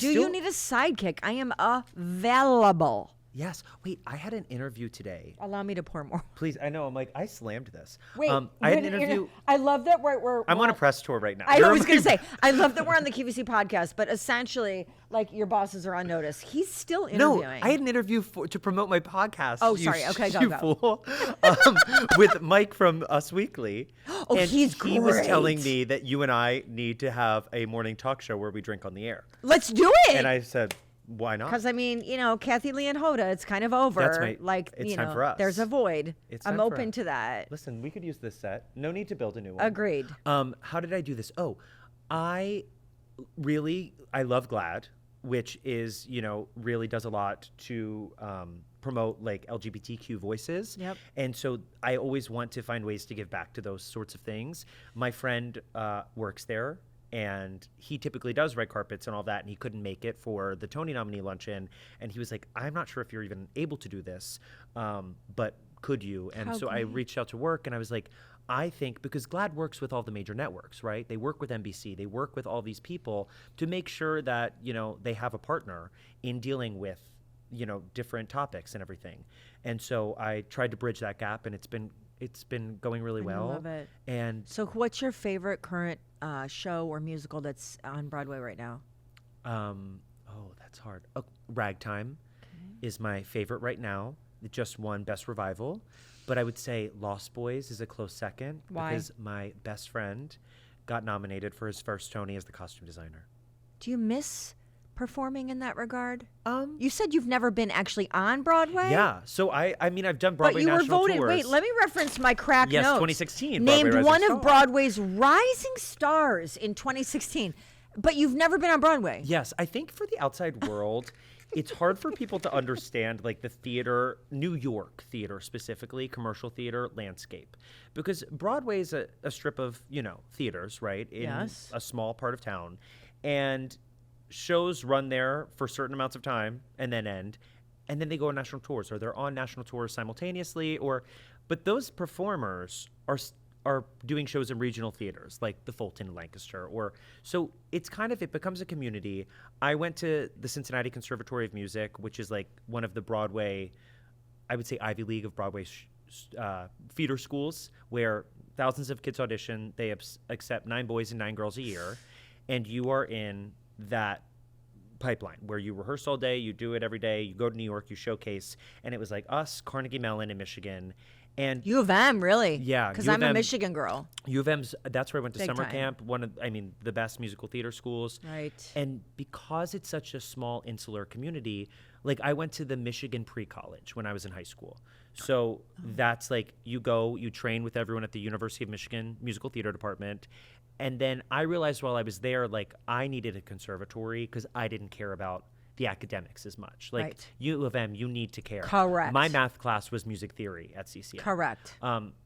you need a sidekick? I am available. Yes. Wait, I had an interview today. Allow me to pour more. Please, I know. I'm like, I slammed this. Wait, I had an interview. I love that we're I'm on a press tour right now. I was going to say, I love that we're on the QVC podcast, but essentially, like, your bosses are on notice. He's still interviewing. No, I had an interview to promote my podcast. Oh, sorry. Okay, go. Fool. With Mike from Us Weekly. Oh, and he's great. He was telling me that you and I need to have a morning talk show where we drink on the air. Let's do it. And I said, why not? Because, I mean, Kathy Lee and Hoda, it's kind of over. It's time for us. There's a void. I'm open to that. Listen, we could use this set. No need to build a new one. Agreed. How did I do this? Oh, I love GLAAD, which is, really does a lot to promote like LGBTQ voices. Yep. And so I always want to find ways to give back to those sorts of things. My friend works there, and he typically does red carpets and all that, and he couldn't make it for the Tony nominee luncheon. And he was like, I'm not sure if you're even able to do this, but could you? And How so I great. reached out to work, and I was like, I think, because GLAAD works with all the major networks, right? They work with NBC, they work with all these people to make sure that, you know, they have a partner in dealing with, you know, different topics and everything. And so I tried to bridge that gap, and it's been going really well. I love it. And So what's your favorite current show or musical that's on Broadway right now? oh, that's hard. Oh, Ragtime is my favorite right now. It just won Best Revival. But I would say Lost Boys is a close second. Why? Because my best friend got nominated for his first Tony as the costume designer. Do you miss performing in that regard? You said you've never been actually on Broadway? Yeah. So I mean, I've done But Broadway you were national voted. tours. Wait, let me reference my crack Yes, notes. 2016. Named Broadway one Rising of Star. Broadway's rising stars in 2016. But you've never been on Broadway. Yes, I think for the outside world, it's hard for people to understand like the theater, New York theater specifically, commercial theater landscape. Because Broadway is a strip of, you know, theaters, right? In Yes. a small part of town. And shows run there for certain amounts of time and then end. And then they go on national tours, or they're on national tours simultaneously, but those performers are doing shows in regional theaters like the Fulton in Lancaster, so it becomes a community. I went to the Cincinnati Conservatory of Music, which is like one of the Broadway, I would say Ivy League of Broadway feeder schools, where thousands of kids audition. They accept 9 boys and 9 girls a year, and you are in that pipeline where you rehearse all day, you do it every day, you go to New York, you showcase. And it was like us, Carnegie Mellon in Michigan, and U of M, really? Yeah, Because U of I'm a M. Michigan girl. U of M's, that's where I went to Big summer time. camp, the best musical theater schools. Right. And because it's such a small insular community, like I went to the Michigan pre-college when I was in high school. So that's like you train with everyone at the University of Michigan Musical Theater Department. And then I realized while I was there, like I needed a conservatory because I didn't care about the academics as much. Like Right. U of M, you need to care. Correct. My math class was music theory at CCM. Correct.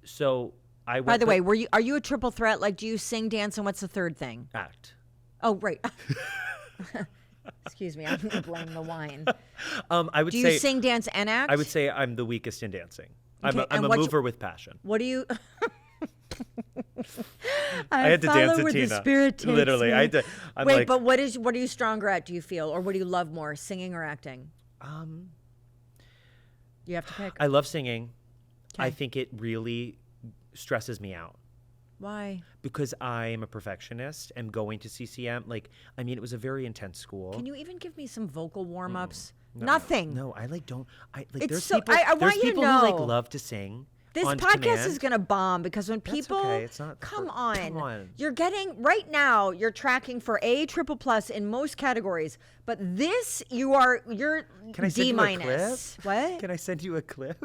So I went By the to way, are you a triple threat? Like, do you sing, dance, and what's the third thing? act. Oh, right. Excuse me, I'm going to blame the wine. I would Do say you sing, dance, and act? I would say I'm the weakest in dancing. Okay, I'm and a what's- mover with passion. What do you? I had to follow dance to where Tina. the spirit takes Literally, me. I had to. I'm Wait, like, but what are you stronger at? Do you feel, or what do you love more, singing or acting? You have to pick. I love singing. I Okay. think it really stresses me out Why? because I am a perfectionist and going to CCM. Like, I mean, it was a very intense school. Can you even give me some vocal warm-ups? No, Nothing. No, I like don't. I like. It's There's so- people. I want there's you to people who like know. love to sing. This on podcast command. is going to bomb because when That's people okay. It's not come for- on, come on. you're getting right now. You're tracking for A triple plus in most categories, but this you're Can I send D you a minus. clip? What? Can I send you a clip?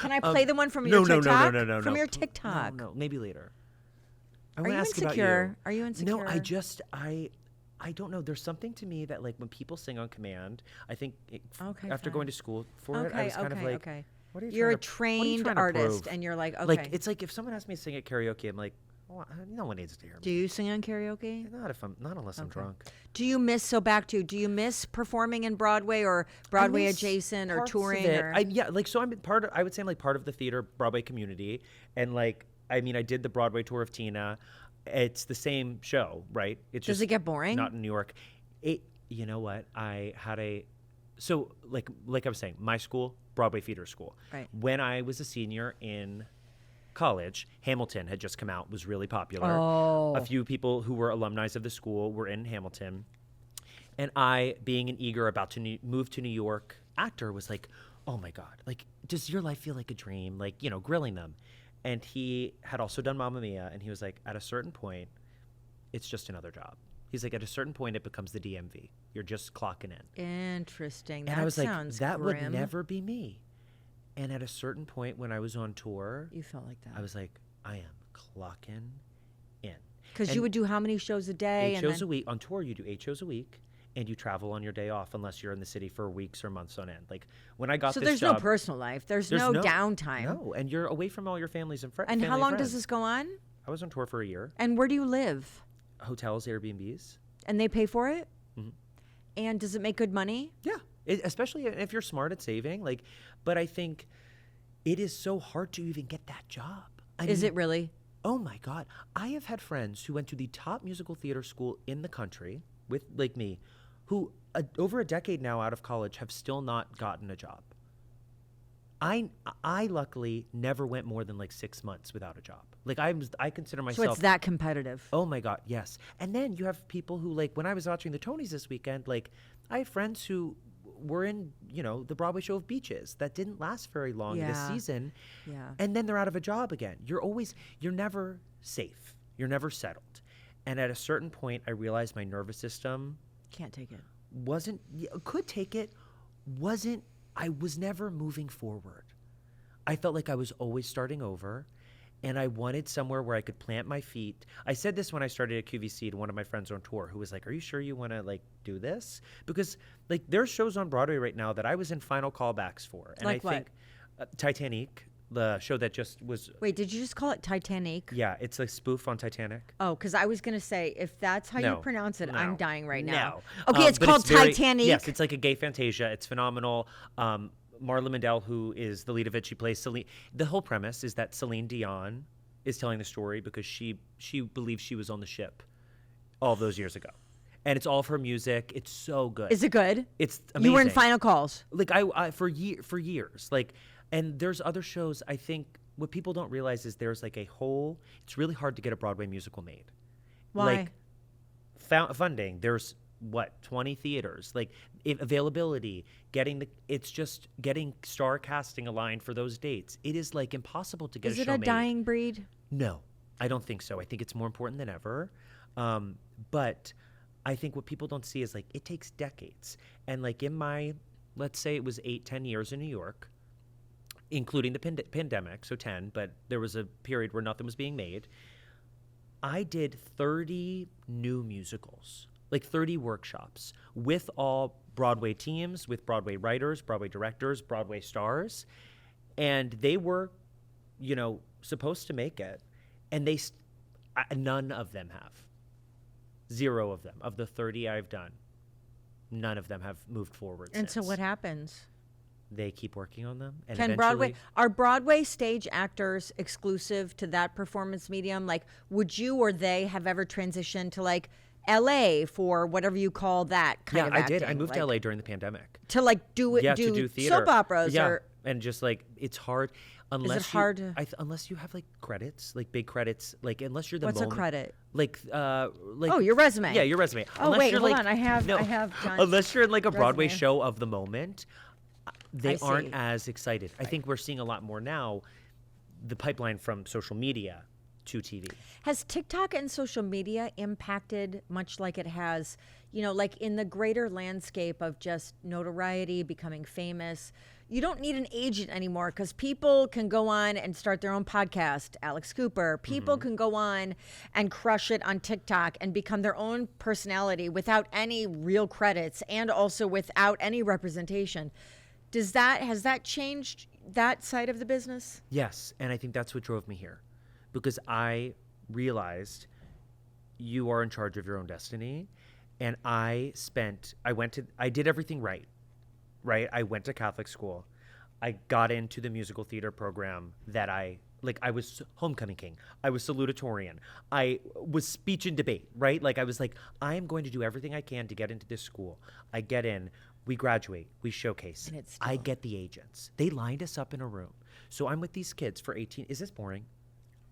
Can I play the one from no, your no, TikTok? no. From your TikTok. No, maybe later. I Are want you to ask about insecure? you. Are you insecure? No, I don't know. There's something to me that like when people sing on command, I think Okay, after fine. going to school for it, I was kind of like, okay. what are you You're a trying to- what are you trained trying to artist, prove? and you're like, okay. Like it's like if someone asked me to sing at karaoke, I'm like, well, no one needs to hear me. Do you sing on karaoke? Not unless I'm drunk. Do you miss do you miss performing in Broadway or Broadway miss adjacent or parts of touring? it. Or? So I'm I would say I'm like part of the theater Broadway community, and like I mean I did the Broadway tour of Tina. It's the same show, right? It's Does just it get boring? Not in New York. You know what? I had like I was saying, my school, Broadway theater school. Right. When I was a senior in college, Hamilton had just come out, was really popular. Oh. A few people who were alumni of the school were in Hamilton. And I, being an eager about to move to New York actor, was like, oh my God, like, does your life feel like a dream? Like, you know, grilling them. And he had also done Mamma Mia, and he was like, at a certain point, it's just another job. He's like, at a certain point, it becomes the DMV. You're just clocking in. Interesting. That And I was like, sounds that grim. would never be me. And at a certain point when I was on tour, You felt like that. I was like, I am clocking in. Because and you would do how many shows a day? 8 shows a week. On tour, you do 8 shows a week. and you travel on your day off unless you're in the city for weeks or months on end. Like when I got so this there's job, no personal life. There's no downtime. No, and you're away from all your families and friends. And how long does this go on? I was on tour for a year. And where do you live? Hotels, Airbnbs. And they pay for it? Mm-hmm. And does it make good money? Yeah, especially if you're smart at saving. Like, but I think it is so hard to even get that job. Is it really? Oh my God. I have had friends who went to the top musical theater school in the country with like me, who over a decade now out of college have still not gotten a job. I luckily never went more than like 6 months without a job. Like I consider myself. So it's that competitive. Oh my God, yes. And then you have people who like when I was watching the Tonys this weekend, like I have friends who were in, the Broadway show of Beaches that didn't last very long this season. Yeah. And then they're out of a job again. You're never safe. You're never settled. And at a certain point, I realized my nervous system can't take it. Could take it. I was never moving forward. I felt like I was always starting over. And I wanted somewhere where I could plant my feet. I said this when I started at QVC to one of my friends on tour who was like, are you sure you want to like do this? Because like there's shows on Broadway right now that I was in final callbacks for. And like I think Titanic, the show that just was. Wait, did you just call it Titanic? Yeah, it's a spoof on Titanic. Oh, because I was going to say, if that's how you pronounce it, I'm dying right now. No. Okay, it's called Titanic. Yes, it's like a gay Fantasia. It's phenomenal. Marla Mandel, who is the lead of it, she plays Celine. The whole premise is that Celine Dion is telling the story because she believes she was on the ship all those years ago. And it's all of her music. It's so good. Is it good? It's amazing. You were in final calls. Like I for years. Like, and there's other shows. I think what people don't realize is there's like it's really hard to get a Broadway musical made. Why? Like funding. There's 20 theaters, like availability, it's just getting star casting aligned for those dates. It is like impossible to get a show made. Is it a dying breed? No, I don't think so. I think it's more important than ever. But I think what people don't see is like it takes decades. And like in my, let's say it was 8-10 years in New York, including the pandemic, so 10, but there was a period where nothing was being made. I did 30 new musicals. Like 30 workshops with all Broadway teams, with Broadway writers, Broadway directors, Broadway stars. And they were, supposed to make it. And none of them have. 0 of them. Of the 30 I've done, none of them have moved forward And since. So what happens? They keep working on them. And are Broadway stage actors exclusive to that performance medium? Like, would you or they have ever transitioned to like LA for whatever you call that kind of acting? Yeah, I did. I moved to LA during the pandemic. To like do theater. Soap operas and just like it's hard unless Is it hard to... unless you have like credits, like big credits, like unless you're the What's a credit? Like your resume. Yeah, your resume. Oh unless wait, you're hold like, on. I have John's unless you're in like a Broadway resume. show of the moment, they aren't as excited. Right. I think we're seeing a lot more now the pipeline from social media to TV. Has TikTok and social media impacted much like it has, like in the greater landscape of just notoriety, becoming famous? You don't need an agent anymore because people can go on and start their own podcast, Alex Cooper. People can go on and crush it on TikTok and become their own personality without any real credits and also without any representation. Has that changed that side of the business? Yes, and I think that's what drove me here. Because I realized you are in charge of your own destiny. And I did everything right? I went to Catholic school. I got into the musical theater program that I was homecoming king. I was salutatorian. I was speech and debate, right? Like I was like, I am going to do everything I can to get into this school. I get in, we graduate, we showcase. I get the agents. They lined us up in a room. So I'm with these kids for 18. Is this boring?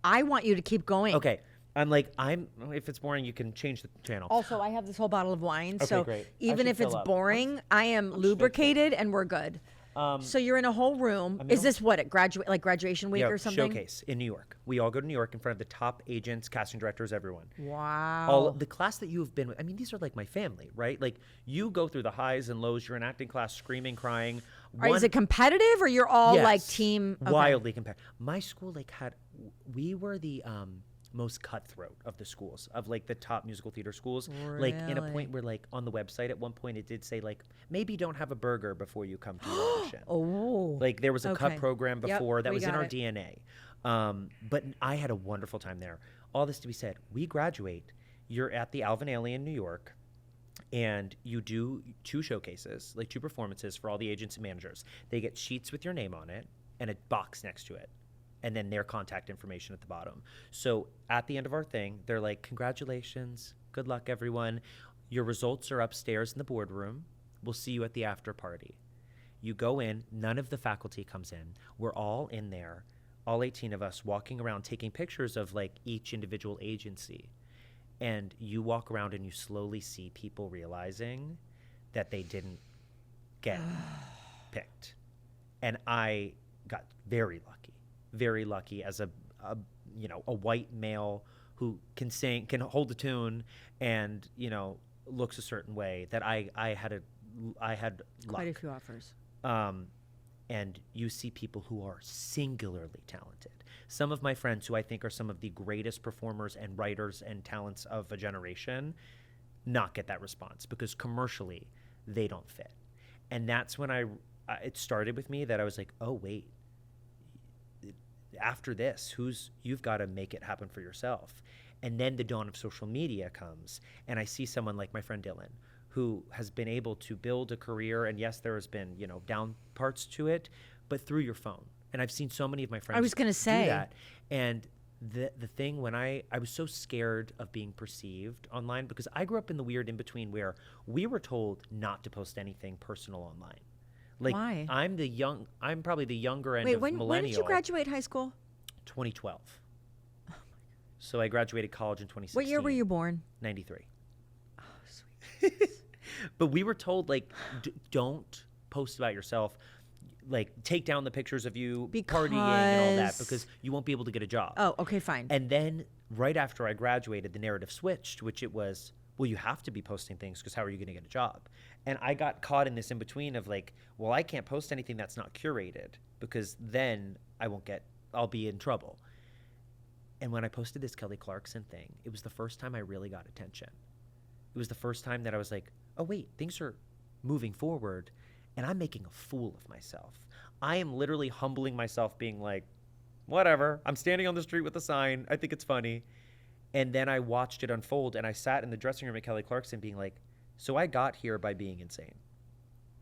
I want you to keep going. Okay. If it's boring, you can change the channel. Also, I have this whole bottle of wine. Okay, so great. Even if it's boring, I am lubricated and we're good. So you're in a whole room. Is this what at graduation week or something? Showcase in New York. We all go to New York in front of the top agents, casting directors, everyone. Wow. All the class that you have been with. I mean, these are like my family, right? Like you go through the highs and lows. You're in acting class, screaming, crying. Is it competitive or you're all like team? Okay. Wildly competitive. My school we were the most cutthroat of the schools, of like the top musical theater schools. Really? Like in a point where like on the website at one point it did say like, maybe don't have a burger before you come to your audition. Oh. Like there was a cut program before that we was in got our it. DNA. But I had a wonderful time there. All this to be said, we graduate. You're at the Alvin Ailey in New York, and you do 2 showcases, like 2 performances for all the agents and managers. They get sheets with your name on it and a box next to it, and then their contact information at the bottom. So at the end of our thing, they're like, congratulations, good luck, everyone. Your results are upstairs in the boardroom. We'll see you at the after party. You go in, none of the faculty comes in. We're all in there, all 18 of us walking around taking pictures of like each individual agency. And you walk around and you slowly see people realizing that they didn't get picked. And I got very lucky as a white male who can sing, can hold a tune, and looks a certain way, that I had luck. Quite a few offers. And you see people who are singularly talented. Some of my friends, who I think are some of the greatest performers and writers and talents of a generation, not get that response because commercially they don't fit. And that's when it started with me that I was like, oh, wait, after this, you've got to make it happen for yourself. And then the dawn of social media comes, and I see someone like my friend Dylan, who has been able to build a career, and yes, there has been, down parts to it, but through your phone. And I've seen so many of my friends do that. And the thing when I was so scared of being perceived online, because I grew up in the weird in-between where we were told not to post anything personal online. Like, why? I'm probably the younger end of millennial. When did you graduate high school? 2012. Oh my God. So I graduated college in 2016. What year were you born? 93. Oh, sweet. But we were told, like, don't post about yourself. Like, take down the pictures of you partying and all that because you won't be able to get a job. Oh, okay, fine. And then right after I graduated, the narrative switched, which it was, well, you have to be posting things because how are you going to get a job? And I got caught in this in between of like, well, I can't post anything that's not curated because then I'll be in trouble. And when I posted this Kelly Clarkson thing, it was the first time I really got attention. It was the first time that I was like, oh, wait, things are moving forward. And I'm making a fool of myself. I am literally humbling myself, being like, whatever. I'm standing on the street with a sign. I think it's funny. And then I watched it unfold, and I sat in the dressing room at Kelly Clarkson being like, so I got here by being insane.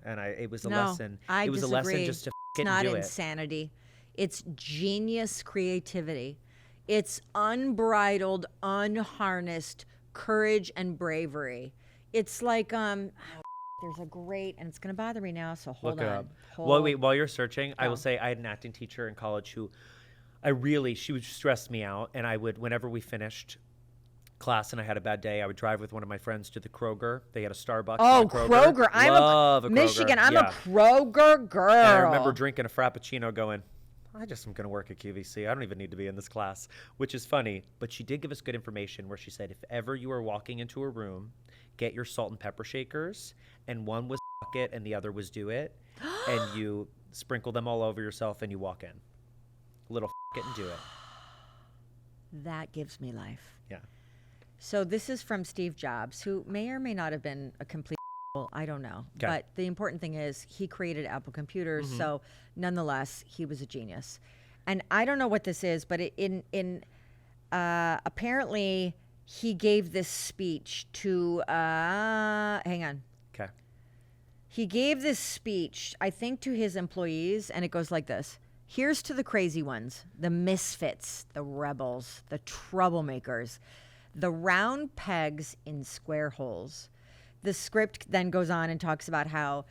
And it was a lesson. I was disagree. A lesson just to it's not do insanity. It's genius creativity. It's unbridled, unharnessed courage and bravery. It's like, there's a great, and it's going to bother me now, so hold on. Look it up. While you're searching, I will say I had an acting teacher in college who she would stress me out, and I would, whenever we finished class and I had a bad day, I would drive with one of my friends to the Kroger. They had a Starbucks. Oh, Kroger. Love a Kroger. Michigan. I'm a Kroger girl. And I remember drinking a Frappuccino going, I just am going to work at QVC. I don't even need to be in this class, which is funny. But she did give us good information where she said, if ever you are walking into a room, get your salt and pepper shakers, and one was it and the other was do it, and you sprinkle them all over yourself and you walk in. A little it and do it. That gives me life. Yeah. So this is from Steve Jobs, who may or may not have been a complete I don't know. Okay. But the important thing is he created Apple computers, so nonetheless, he was a genius. And I don't know what this is, but apparently he gave this speech to, hang on. Okay. He gave this speech, I think, to his employees, and it goes like this. Here's to the crazy ones, the misfits, the rebels, the troublemakers, the round pegs in square holes. The script then goes on and talks about how,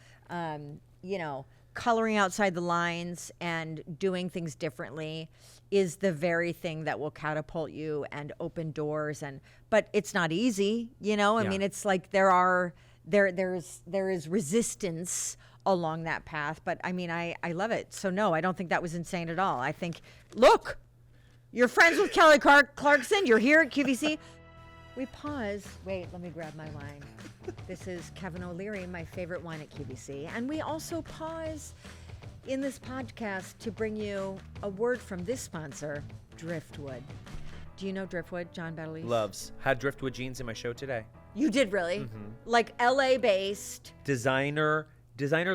coloring outside the lines and doing things differently is the very thing that will catapult you and open doors. But it's not easy, I mean, it's like there is resistance along that path. But I mean, I love it. So no, I don't think that was insane at all. I think, look, you're friends with Kelly Clarkson. You're here at QVC. We pause. Wait, let me grab my wine. This is Kevin O'Leary, my favorite wine at QVC. And we also pause in this podcast to bring you a word from this sponsor, Driftwood. Do you know Driftwood, John Battagliese? Loves. Had Driftwood jeans in my show today. You did really? Mm-hmm. Like LA based. Designer,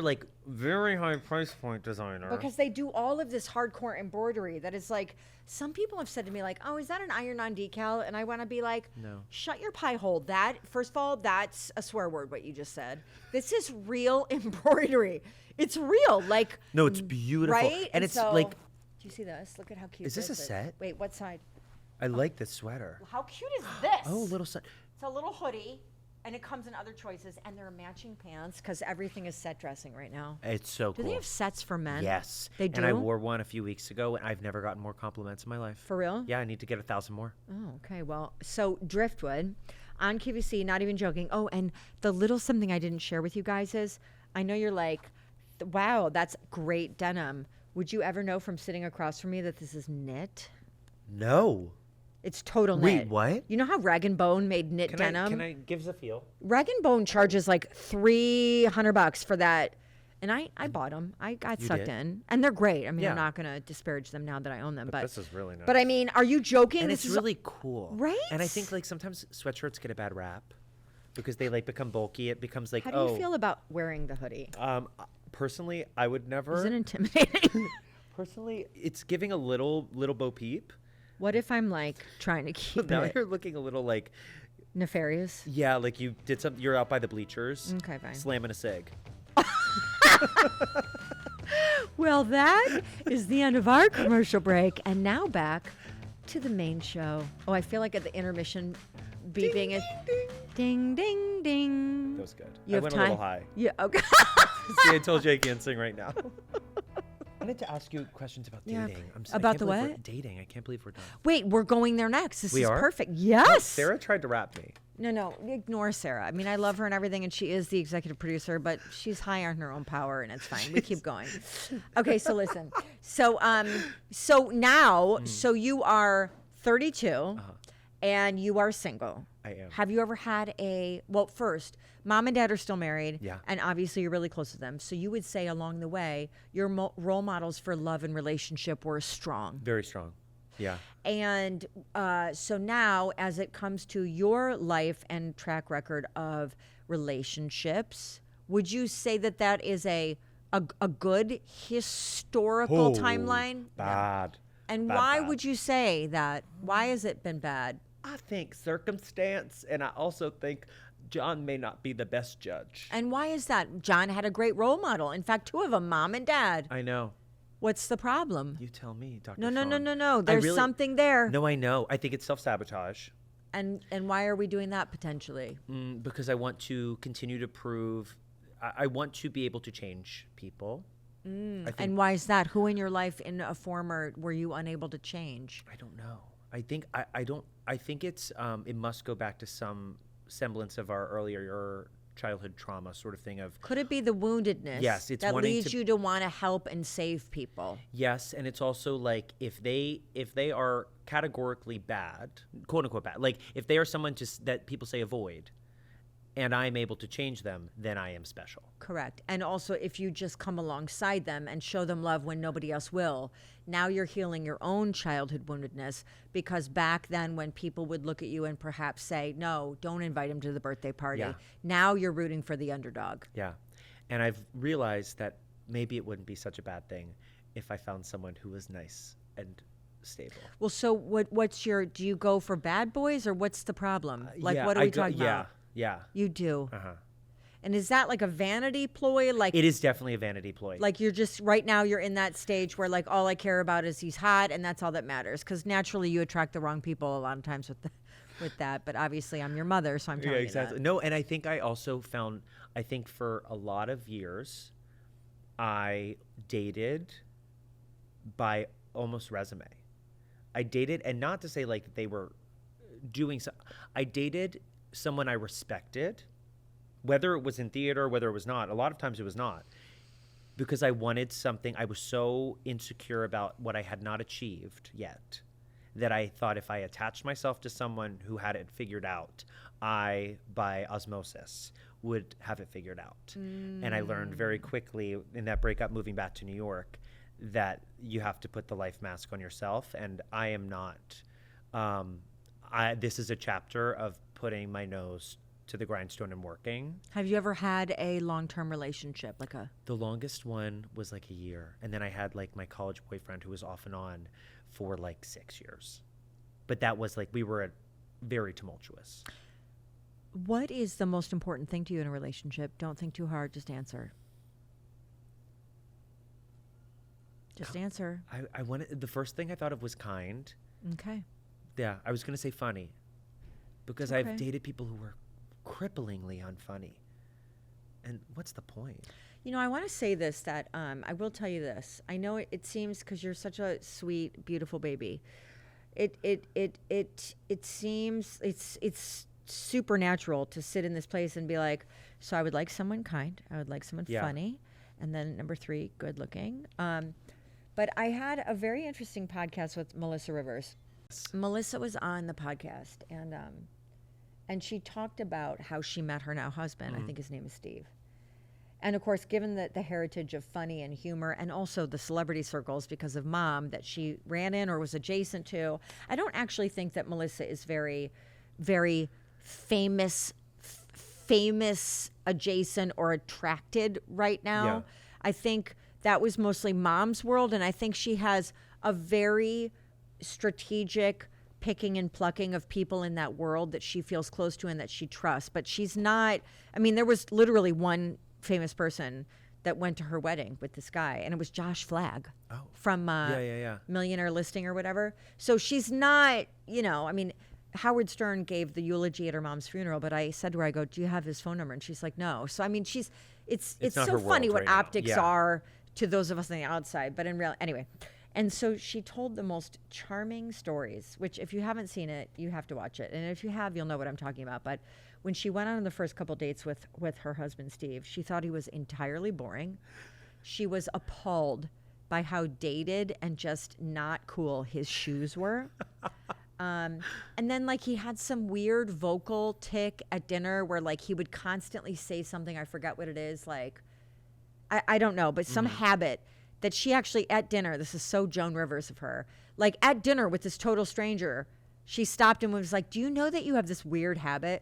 like very high price point designer. Because they do all of this hardcore embroidery that is like, some people have said to me like, oh, is that an iron-on decal? And I want to be like, no. Shut your pie hole. That, first of all, that's a swear word, what you just said. This is real embroidery. It's real. Like, no, it's beautiful. Right? And it's so, like, do you see this? Look at how cute is this a is. set? Wait, what side? I like this sweater. How cute is this? Oh, little set. It's a little hoodie, and it comes in other choices, and they're matching pants because everything is set dressing right now. It's so cool. Do they have sets for men? Yes. They do? And I wore one a few weeks ago, and I've never gotten more compliments in my life. For real? Yeah, I need to get 1,000 more. Oh, okay. Well, so Driftwood on QVC, not even joking. Oh, and the little something I didn't share with you guys is, I know you're like, wow, that's great denim. Would you ever know from sitting across from me that this is knit? No. It's total knit. Wait, what? You know how Rag & Bone made knit denim? Can I give us a feel? Rag & Bone charges like $300 for that. And I bought them. I got sucked in. And they're great. I mean, Yeah. I'm not going to disparage them now that I own them. But this is really nice. But I mean, are you joking? And This it's is really cool. Right? And I think like sometimes sweatshirts get a bad rap because they like become bulky. It becomes like, How do you feel about wearing the hoodie? Personally, I would never. Is it intimidating? Personally, it's giving a little Bo Peep. What if I'm like trying to keep Now it you're looking a little like, nefarious? yeah, like you did something. You're out by the bleachers. Okay, fine. Slamming a cig. Well, that is the end of our commercial break. And now back to the main show. Oh, I feel like at the intermission beeping is ding, ding, ding. That was good. You I have went time? a little high. Yeah, okay. See, I told you I can't sing right now. I wanted to ask you questions about Yeah. dating. About I can't the believe we're what? dating. I can't believe we're done. Wait, we're going there next. This We is are? perfect. Yes. Sarah tried to rap me. No, ignore Sarah. I mean, I love her and everything, and she is the executive producer, but she's high on her own power, and it's fine. We keep going. Okay, so listen. So now, so you are 32, and you are single. I am. Have you ever had well, first, mom and dad are still married, Yeah. and obviously you're really close to them. So you would say along the way, your role models for love and relationship were strong. Very strong. Yeah. And so now, as it comes to your life and track record of relationships, would you say that that is a good historical timeline? Bad. And Bad, why bad. would you say that? Why has it been bad? I think circumstance, and I also think John may not be the best judge. And why is that? John had a great role model. In fact, two of them, mom and dad. I know. What's the problem? You tell me, Dr. No. Shawn. There's something there. No, I know. I think it's self-sabotage. And why are we doing that potentially? Because I want to continue to prove, I want to be able to change people. I think, And why is that? Who in your life in a former were you unable to change? I don't know. I think I don't. I think it's it must go back to some semblance of our earlier childhood trauma, sort of thing. Of Could it be the woundedness? Yes, it's that wanting leads to- you to want to help and save people. yes, and it's also like if they are categorically bad, quote unquote bad, like if they are someone just that people say avoid, and I'm able to change them, then I am special. Correct. And also, if you just come alongside them and show them love when nobody else will, now you're healing your own childhood woundedness, because back then when people would look at you and perhaps say, no, don't invite him to the birthday party. Yeah. Now you're rooting for the underdog. Yeah, and I've realized that maybe it wouldn't be such a bad thing if I found someone who was nice and stable. Well, so what's do you go for bad boys, or what's the problem? Like, yeah, what are we talking about? Yeah. You do. Uh-huh. And is that like a vanity ploy? Like, It is definitely a vanity ploy. like you're just right now you're in that stage where like all I care about is he's hot and that's all that matters, because naturally you attract the wrong people a lot of times with that. But obviously I'm your mother, so I'm telling you that. No, and I think I also found, I think for a lot of years, I dated by almost resume. I dated, and not to say like they were doing so, I dated someone I respected, whether it was in theater, whether it was not. A lot of times it was not, because I wanted something. I was so insecure about what I had not achieved yet that I thought if I attached myself to someone who had it figured out, I, by osmosis, would have it figured out. And I learned very quickly in that breakup, moving back to New York, that you have to put the life mask on yourself. And I am not This is a chapter of putting my nose to the grindstone and working. Have you ever had a long-term relationship, The longest one was like a year, and then I had like my college boyfriend who was off and on for like 6 years, but that was like we were very tumultuous. What is the most important thing to you in a relationship? Don't think too hard. Just answer. Just answer. I wanted, the first thing I thought of was kind. Okay. Yeah, I was gonna say funny, because I've dated people who were cripplingly unfunny, and what's the point? You know, I want to say this, that I will tell you this. I know it seems, because you're such a sweet, beautiful baby, it seems it's supernatural to sit in this place and be like, so I would like someone kind, I would like someone funny, and then number 3, good looking. But I had a very interesting podcast with Melissa Rivers. Melissa was on the podcast, and she talked about how she met her now husband. I think his name is Steve. And of course, given the heritage of funny and humor, and also the celebrity circles because of Mom that she ran in or was adjacent to, I don't actually think that Melissa is very, very famous adjacent or attracted right now. Yeah. I think that was mostly Mom's world, and I think she has a very strategic picking and plucking of people in that world that she feels close to and that she trusts. But she's not, I mean, there was literally one famous person that went to her wedding with this guy, and it was Josh Flagg from Millionaire Listing or whatever. So she's not, you know, I mean, Howard Stern gave the eulogy at her mom's funeral, but I said to her, I go, do you have his phone number? And she's like, no. So, I mean, it's so funny what optics are to those of us on the outside, but in real, anyway. And so she told the most charming stories, which if you haven't seen it, you have to watch it. And if you have, you'll know what I'm talking about. But when she went on the first couple dates with her husband, Steve, she thought he was entirely boring. She was appalled by how dated and just not cool his shoes were. And then like he had some weird vocal tick at dinner where like he would constantly say something, I forget what it is, like, I don't know, but some habit that she actually at dinner, this is so Joan Rivers of her, like at dinner with this total stranger, she stopped and was like, do you know that you have this weird habit?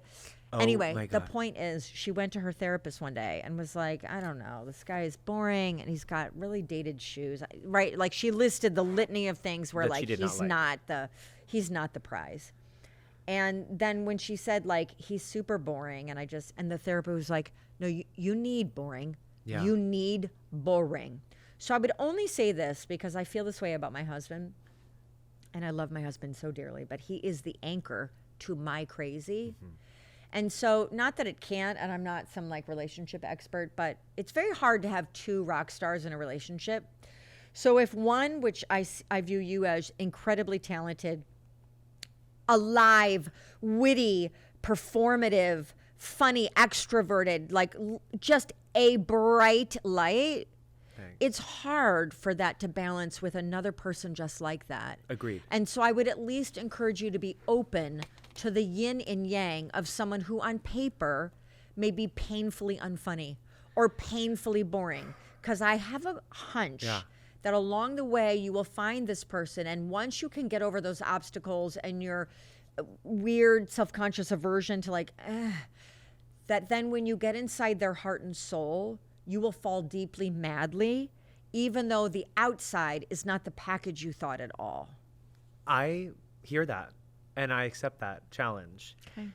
Anyway, the point is she went to her therapist one day and was like, I don't know, this guy is boring and he's got really dated shoes, right? Like she listed the litany of things where like he's not the prize. And then when she said like he's super boring, and the therapist was like, no, you need boring. Yeah. You need boring. So I would only say this because I feel this way about my husband, and I love my husband so dearly, but he is the anchor to my crazy. And so, not that it can't, and I'm not some like relationship expert, but it's very hard to have 2 rock stars in a relationship. So if one, which I view you as incredibly talented, alive, witty, performative, funny, extroverted, like just a bright light, it's hard for that to balance with another person just like that. Agreed. And so I would at least encourage you to be open to the yin and yang of someone who on paper may be painfully unfunny or painfully boring. Because I have a hunch that along the way you will find this person, and once you can get over those obstacles and your weird self-conscious aversion to like, that then when you get inside their heart and soul, you will fall deeply, madly, even though the outside is not the package you thought at all. I hear that, and I accept that challenge. Okay.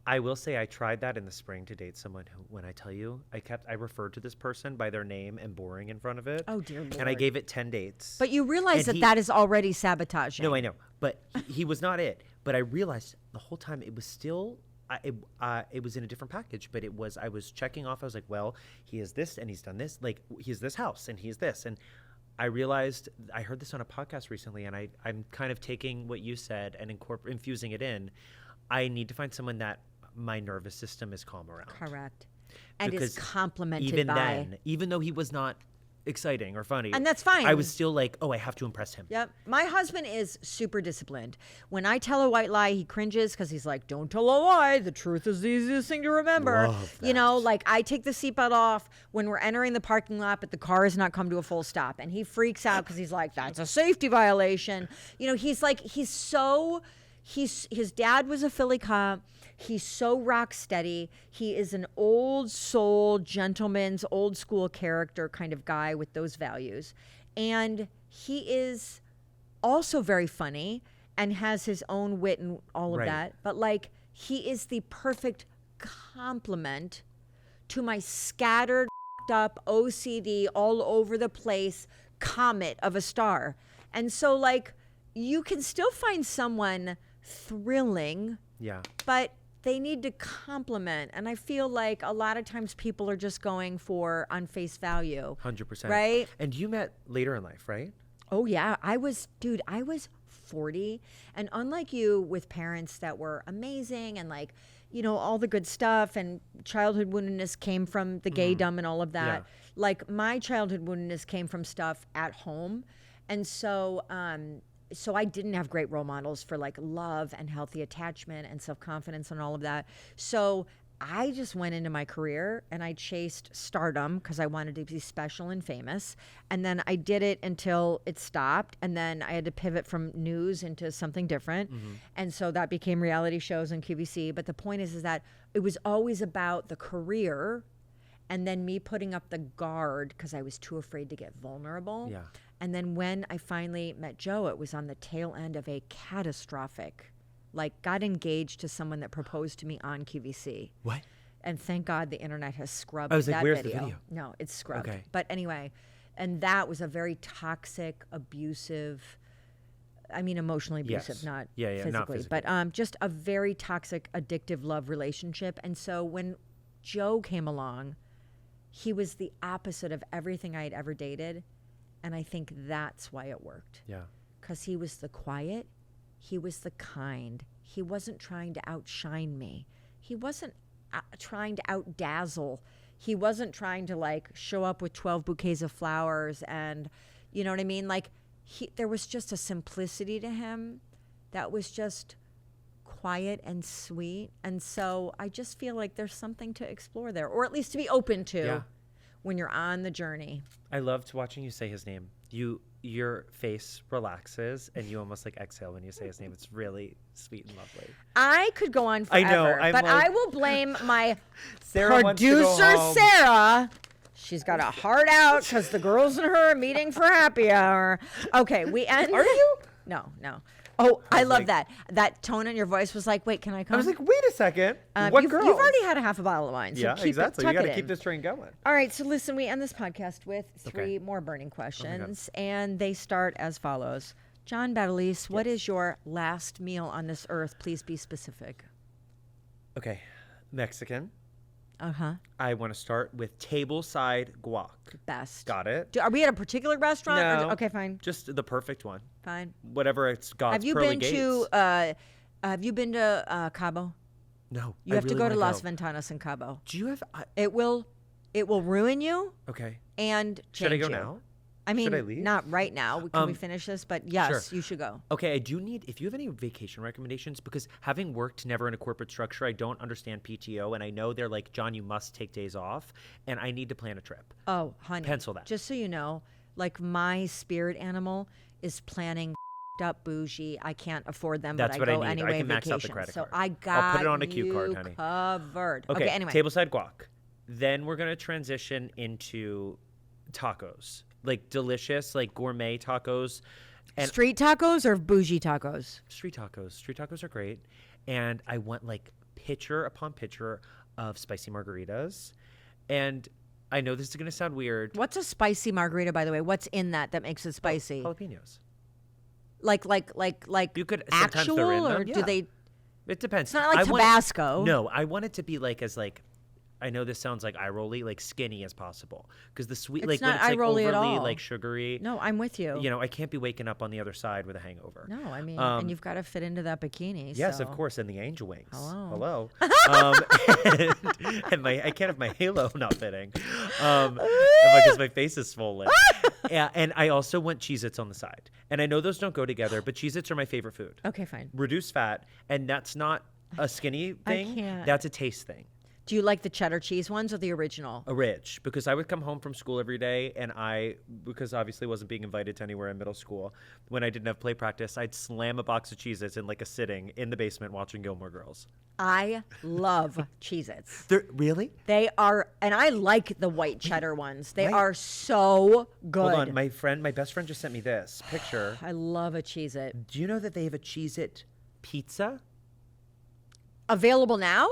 I will say I tried that in the spring to date someone who, when I tell you, I referred to this person by their name and boring in front of it. Oh, dear Lord. And I gave it 10 dates. But you realize that is already sabotaging. No, I know. But he was not it. But I realized the whole time it was still... it was in a different package, but I was checking off. I was like, well, he is this and he's done this. Like, he has this house and he's this. And I realized, I heard this on a podcast recently, and I'm kind of taking what you said and infusing it in. I need to find someone that my nervous system is calm around. Correct. And because is complemented even by. then, even though he was not exciting or funny. And that's fine. I was still like, oh, I have to impress him. Yep. My husband is super disciplined. When I tell a white lie, he cringes because he's like, don't tell a lie. The truth is the easiest thing to remember. Love that. You know, like I take the seatbelt off when we're entering the parking lot, but the car has not come to a full stop. And he freaks out because he's like, that's a safety violation. You know, he's like, his dad was a Philly cop. He's so rock steady. He is an old soul, gentleman's, old school character kind of guy with those values. And he is also very funny and has his own wit and all of that. But like, he is the perfect complement to my scattered up OCD all over the place comet of a star. And so like, you can still find someone thrilling, but they need to complement. And I feel like a lot of times people are just going for on face value. 100%. Right? And you met later in life, right? Oh, yeah. I was 40. And unlike you, with parents that were amazing and like, you know, all the good stuff, and childhood woundedness came from the gaydom and all of that. Yeah. Like my childhood woundedness came from stuff at home. And so, so I didn't have great role models for like love and healthy attachment and self-confidence and all of that. So I just went into my career and I chased stardom because I wanted to be special and famous. And then I did it until it stopped. And then I had to pivot from news into something different. And so that became reality shows and QVC. But the point is that it was always about the career and then me putting up the guard because I was too afraid to get vulnerable. Yeah. And then when I finally met Joe, it was on the tail end of a catastrophic, like got engaged to someone that proposed to me on QVC. What? And thank God the internet has scrubbed I was like, that where's video. the video? No, it's scrubbed. Okay. But anyway, and that was a very toxic, abusive, I mean emotionally abusive, not physically. Not physically. But just a very toxic, addictive love relationship. And so when Joe came along, he was the opposite of everything I had ever dated. And I think that's why it worked. Yeah. Because he was the quiet, he was the kind. He wasn't trying to outshine me. He wasn't trying to outdazzle. He wasn't trying to like show up with 12 bouquets of flowers and, you know what I mean? Like there was just a simplicity to him that was just quiet and sweet. And so I just feel like there's something to explore there, or at least to be open to when you're on the journey. I loved watching you say his name. Your face relaxes and you almost like exhale when you say his name. It's really sweet and lovely. I could go on forever, I know, but like, I will blame my Sarah producer, Sarah. She's got a heart out because the girls and her are meeting for happy hour. Okay, we end. Are you? No. Oh, I love like, that. That tone in your voice was like, wait, can I come? I was like, wait a second. What girl? You've already had a half a bottle of wine. So yeah, keep exactly. It, you got to in. keep this train going. All right, so listen, we end this podcast with three more burning questions, and they start as follows. John Battagliese, what is your last meal on this earth? Please be specific. Okay, Mexican. Uh-huh. I want to start with tableside guac. Best. Got it. Are we at a particular restaurant? No. Okay, fine. Just the perfect one. Fine. Whatever it's God's Have you pearly been gates. to Have you been to Cabo? No. You I have to really go to wanna Las Ventanas in Cabo. Do you have? It will ruin you Okay. and change Should I go you. now? I mean, Should I leave? not right now. Can we finish this? But yes, sure. you should go. Okay, I do need, if you have any vacation recommendations, because having worked never in a corporate structure, I don't understand PTO, and I know they're like, John, you must take days off, and I need to plan a trip. Oh, honey. Pencil that. Just so you know, like my spirit animal is planning up bougie. I can't afford them, That's but what I go I need. anyway I can max out the vacation. credit So card. I got I'll put it on a Q card, honey. Covered. Okay, Anyway. tableside guac. Then we're going to transition into tacos. Like delicious, like gourmet tacos. And street tacos or bougie tacos? Street tacos. Street tacos are great. And I want like pitcher upon pitcher of spicy margaritas. And I know this is going to sound weird. What's a spicy margarita, by the way? What's in that makes it spicy? Jalapenos. Like You could sometimes they're in actual, them. or do they? It depends. It's not like Tabasco. No, I want it to be like as like I know this sounds like eye-rolly, like skinny as possible. Because the sweet, It's like not when it's like eye-rolly at overly all. like sugary. No, I'm with you. You know, I can't be waking up on the other side with a hangover. No, I mean, and you've got to fit into that bikini. Yes, so. of course, and the angel wings. Hello. And I can't have my halo not fitting because my face is swollen. Yeah, and I also want Cheez-Its on the side. And I know those don't go together, but Cheez-Its are my favorite food. Okay, fine. Reduced fat, and that's not a skinny thing. I can't. That's a taste thing. Do you like the cheddar cheese ones or the original? A rich, because I would come home from school every day, and because obviously wasn't being invited to anywhere in middle school, when I didn't have play practice, I'd slam a box of Cheez-Its in like a sitting in the basement watching Gilmore Girls. I love Cheez-Its. Really? They are, and I like the white cheddar ones. They Right. are so good. Hold on, my best friend just sent me this picture. I love a Cheez-It. Do you know that they have a Cheez-It pizza? Available now?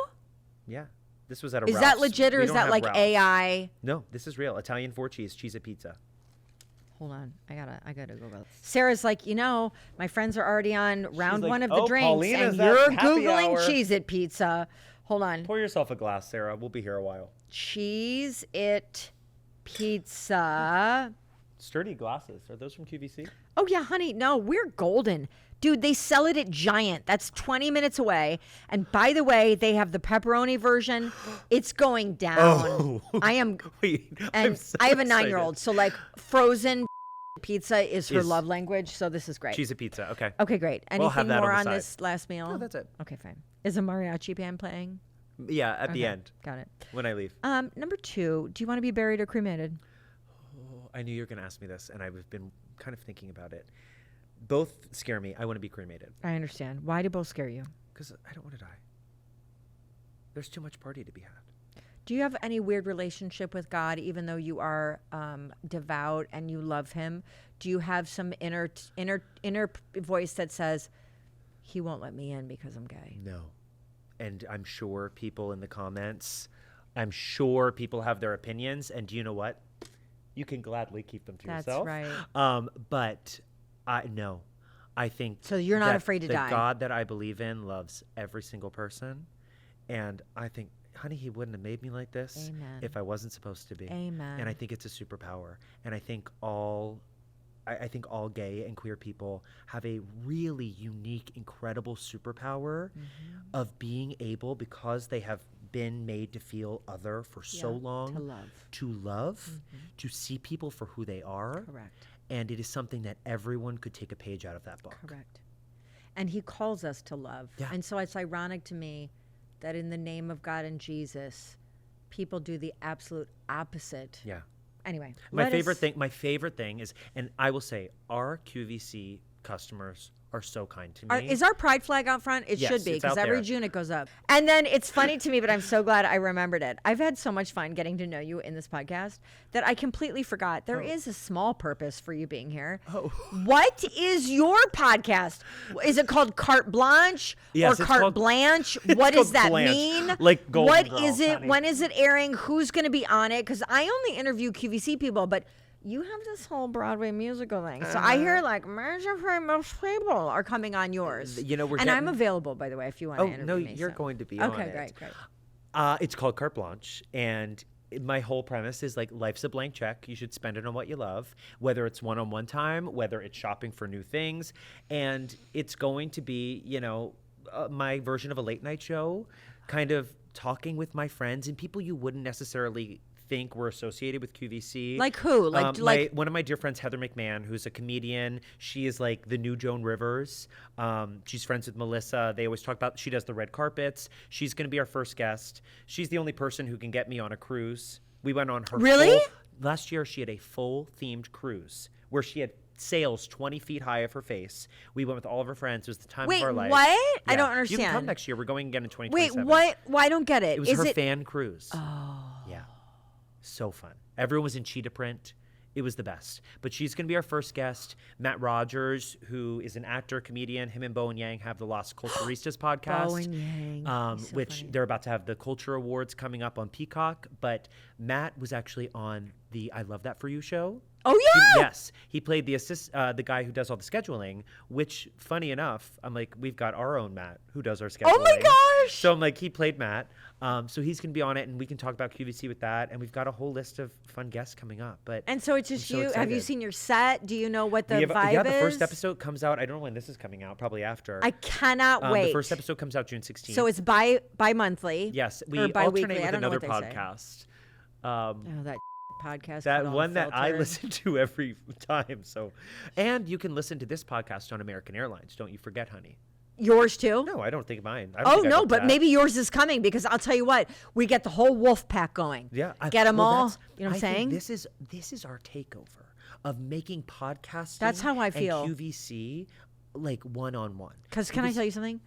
Yeah. This was at a Is Ralph's. that legit or We is don't that have like Ralph's. AI? No, this is real. Italian 4-cheese, Cheez-It pizza. Hold on. I gotta Google this. Sarah's like, my friends are already on round like, one of the "Oh, drinks Paulina's and at you're happy Googling hour." Cheez-It pizza. Hold on. Pour yourself a glass, Sarah. We'll be here a while. Cheez-It pizza. Sturdy glasses. Are those from QVC? Oh, yeah, honey. No, we're golden. Dude, they sell it at Giant. That's 20 minutes away. And by the way, they have the pepperoni version. It's going down. Oh. I am. Wait, And I'm so I have a excited. 9-year-old. So, like, frozen pizza is her Is- love language. So, this is great. Cheez-It pizza. Okay. Okay, great. We'll have Anything that more on on the side. this last meal? No, that's it. Okay, fine. Is a mariachi band playing? Yeah, at the Okay, end Got it. when I leave. Number 2, do you want to be buried or cremated? Oh, I knew you were going to ask me this, and I've been kind of thinking about it. Both scare me. I want to be cremated I understand. Why do both scare you? because I don't want to die. There's too much party to be had. Do you have any weird relationship with God, even though you are devout and you love Him? Do you have some inner voice that says, "He won't let me in because I'm gay"? No. And I'm sure people in the comments, I'm sure people have their opinions. And do you know what? You can gladly keep them to That's yourself. right. But no. I think So you're not that afraid to the die. God that I believe in loves every single person. And I think, honey, He wouldn't have made me like this Amen. if I wasn't supposed to be. Amen. And I think it's a superpower. And I think I think all gay and queer people have a really unique, incredible superpower of being able, because they have been made to feel other for so Yeah, long, to love. to see people for who they are. Correct. And it is something that everyone could take a page out of that book. Correct. And He calls us to love. Yeah. And so it's ironic to me that in the name of God and Jesus, people do the absolute opposite. Yeah. Anyway, My favorite thing is, and I will say, our QVC customers are so kind to me. Is our pride flag out front? It Yes, should be, it's because out every there. June it goes up. And then it's funny to me, but I'm so glad I remembered it. I've had so much fun getting to know you in this podcast that I completely forgot there is a small purpose for you being here. Oh. What is your podcast? Is it called Carte Blanche Yes, or it's Carte called- Blanche? it's What does called that Blanche, mean? like Golden What Girl, is it? honey. When is it airing? Who's going to be on it? Because I only interview QVC people, but you have this whole Broadway musical thing. So I hear like major famous people are coming on yours. You know, we're and I'm getting- available, by the way, if you want to Oh, interview no, me. you're so. going to be on Okay, it. great. It's called Carte Blanche, and my whole premise is like life's a blank check. You should spend it on what you love, whether it's one-on-one time, whether it's shopping for new things, and it's going to be, my version of a late night show, kind of talking with my friends and people you wouldn't necessarily think were associated with QVC. Like who? One of my dear friends, Heather McMahon, who's a comedian. She is like the new Joan Rivers. She's friends with Melissa. They always talk about, she does the red carpets. She's going to be our first guest. She's the only person who can get me on a cruise. We went on her Really? last year she had a full themed cruise where she had sails 20 feet high of her face. We went with all of her friends. It was the time Wait, of our life. what? I Yeah. don't You understand. can come next year. We're going again in Wait, 2027. what? Well, I don't get it. It was Is her it? fan cruise. Oh. Yeah. So fun. Everyone was in cheetah print. It was the best. But she's going to be our first guest. Matt Rogers, who is an actor, comedian, him and Bowen Yang have the Lost Culturistas podcast. Bowen Yang. He's so which funny. they're about to have the Culture Awards coming up on Peacock. But Matt was actually on the I Love That For You show. Oh yeah. Yes, he played the guy who does all the scheduling. Which, funny enough, I'm like, we've got our own Matt who does our scheduling. Oh my gosh! So I'm like, he played Matt. So he's gonna be on it, and we can talk about QVC with that. And we've got a whole list of fun guests coming up. And so it's just I'm so you. excited. Have you seen your set? Do you know what the vibe is? Yeah, the first episode comes out. I don't know when this is coming out. Probably after. I cannot wait. The first episode comes out June 16th. So it's bi-monthly. Yes, we bi-weekly. alternate with another podcast. That podcast. That one Unfiltered. that I listen to every time. So, and you can listen to this podcast on American Airlines. Don't you forget, honey. Yours too? No, I don't think mine. But maybe yours is coming because I'll tell you what, we get the whole wolf pack going. Yeah, get them all. You know what I'm saying? This is our takeover of making podcasting. That's how I feel. And QVC like one-on-one. Because can I tell you something?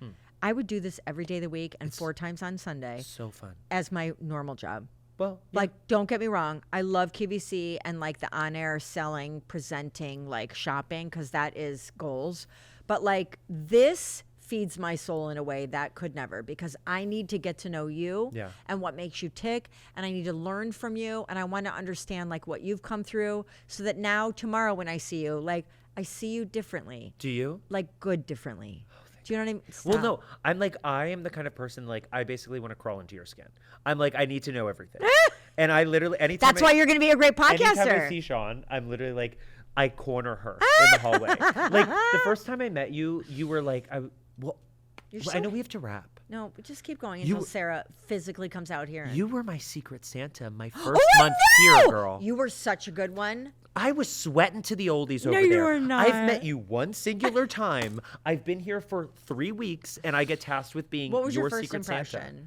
I would do this every day of the week and 4 times on Sunday. So fun. As my normal job. Well, yeah. Like, don't get me wrong. I love QVC and like the on-air selling, presenting, like shopping, because that is goals. But like this feeds my soul in a way that could never, because I need to get to know you and what makes you tick, and I need to learn from you, and I want to understand like what you've come through, so that now tomorrow when I see you, like I see you differently. Do you? Like good differently. Do you know what I mean? Stop. Well, no, I am the kind of person, like, I basically want to crawl into your skin. I'm like, I need to know everything. And I literally, anytime That's why you're going to be a great podcaster. Anytime I see Shawn, I'm literally like, I corner her in the hallway. Like, the first time I met you, you were like, I know we have to wrap. No, just keep going until Sarah physically comes out here. You were my secret Santa my first month here, girl. You were such a good one. I was sweating to the oldies over there. No, you were not. I've met you one singular time. I've been here for 3 weeks, and I get tasked with being your first secret impression? Santa.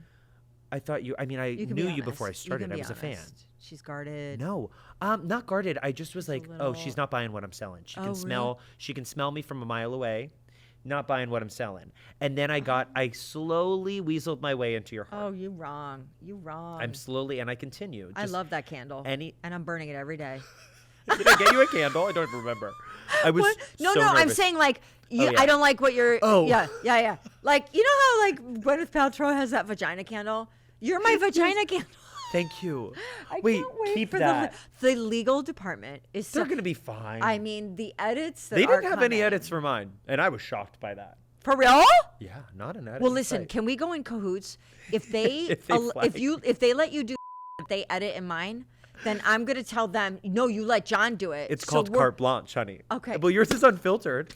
I thought I knew you before I started. I was a fan. She's guarded. No, not guarded. I just was like, oh, she's not buying what I'm selling. She can smell. Really? She can smell me from a mile away. Not buying what I'm selling. And then I slowly weaseled my way into your heart. Oh, you wrong. I'm slowly, and I continue. I love that candle. And I'm burning it every day. Did I get you a candle? I don't even remember. I was No, nervous. I'm saying like, I don't like what you're. Oh. Yeah. Like, you know how like Gwyneth Paltrow has that vagina candle? You're my vagina candle. Thank you. I can't wait keep for that. The legal department is. They're going to be fine. I mean, the edits. They didn't have any edits for mine, and I was shocked by that. For real? Yeah, not an edit. Well, listen, can we go in cahoots? If they if they let you do they edit in mine, then I'm gonna tell them, no, you let John do it. It's called carte blanche, honey. Okay. Well, yours is unfiltered.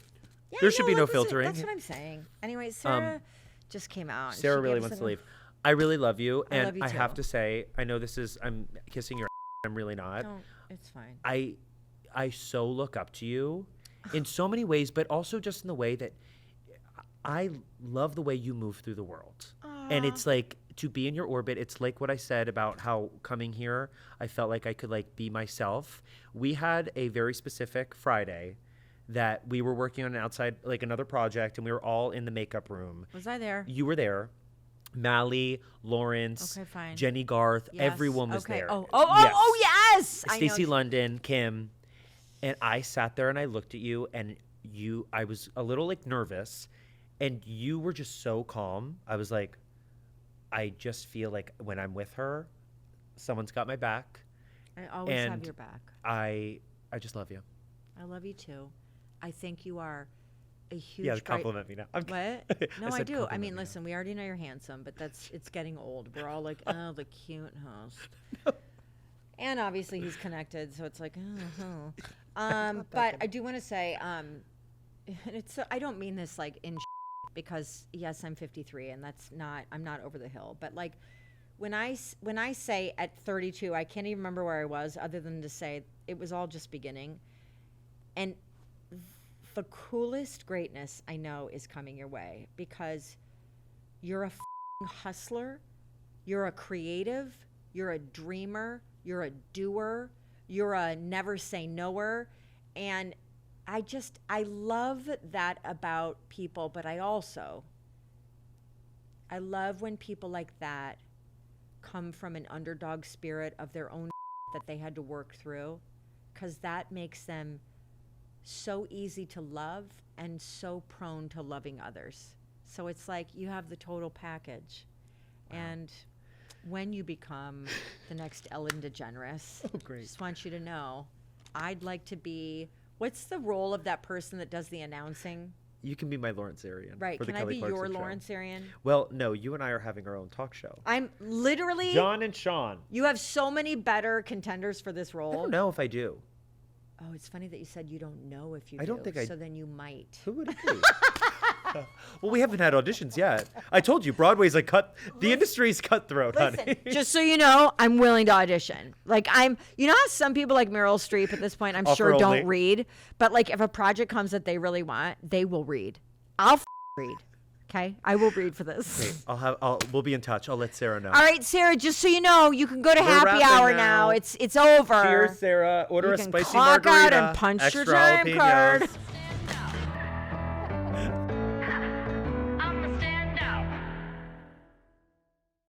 Yeah, there should be no filtering. That's what I'm saying. Anyway, Sarah just came out. Sarah really wants to leave. I really love you, and love you I too. have to say, I know I'm kissing your. I'm really not. No, it's fine. I so look up to you in so many ways, but also just in the way that I love the way you move through the world. Aww. And it's like to be in your orbit. It's like what I said about how coming here, I felt like I could like be myself. We had a very specific Friday that we were working on an outside, like another project, and we were all in the makeup room. Was I there? You were there. Mally, Lawrence, Jennie, Garth, everyone was there. Oh, yes. Stacey London, Kim. And I sat there and I looked at you, and I was a little like nervous, and you were just so calm. I was like, I just feel like when I'm with her, someone's got my back. I always have your back. I just love you. I love you too. I think you are a huge. Yeah, compliment me now. What? No, I do. I mean, listen, we already know you're handsome, but it's getting old. We're all like, oh, the cute host. And obviously he's connected, so it's like, but I do want to say, I don't mean this like in because yes, I'm 53 and I'm not over the hill, but like when I say at 32, I can't even remember where I was other than to say it was all just beginning. And the coolest greatness I know is coming your way because you're a hustler, you're a creative, you're a dreamer, you're a doer, you're a never say noer. And I love that about people, but I love when people like that come from an underdog spirit of their own that they had to work through, because that makes them so easy to love and so prone to loving others. So it's like you have the total package. Wow. And when you become the next Ellen DeGeneres, I just want you to know I'd like to be, what's the role of that person that does the announcing? You can be my Lawrence Arian. Right. For Can the I Kelly be Clarkson your show. Lawrence Arian? Well, no, you and I are having our own talk show. I'm literally. John and Shawn. You have so many better contenders for this I role. don't know if I do. Oh, it's funny that you said you don't know if you do. I don't think I. So then you might. Who would it be? Well, we haven't had auditions yet. I told you, Broadway's like the industry's cutthroat, Listen, honey. just so you know, I'm willing to audition. Like you know how some people like Meryl Streep at this point, I'm sure only. don't read, but like if a project comes that they really want, they will read. I'll read. Okay, I will read for this. Okay, we'll be in touch. I'll let Sarah know. All right, Sarah. Just so you know, you can go to We're happy wrapping hour now. It's over. Cheers, Sarah. Order you a can spicy clock margarita. out and punch extra your time jalapenos. card.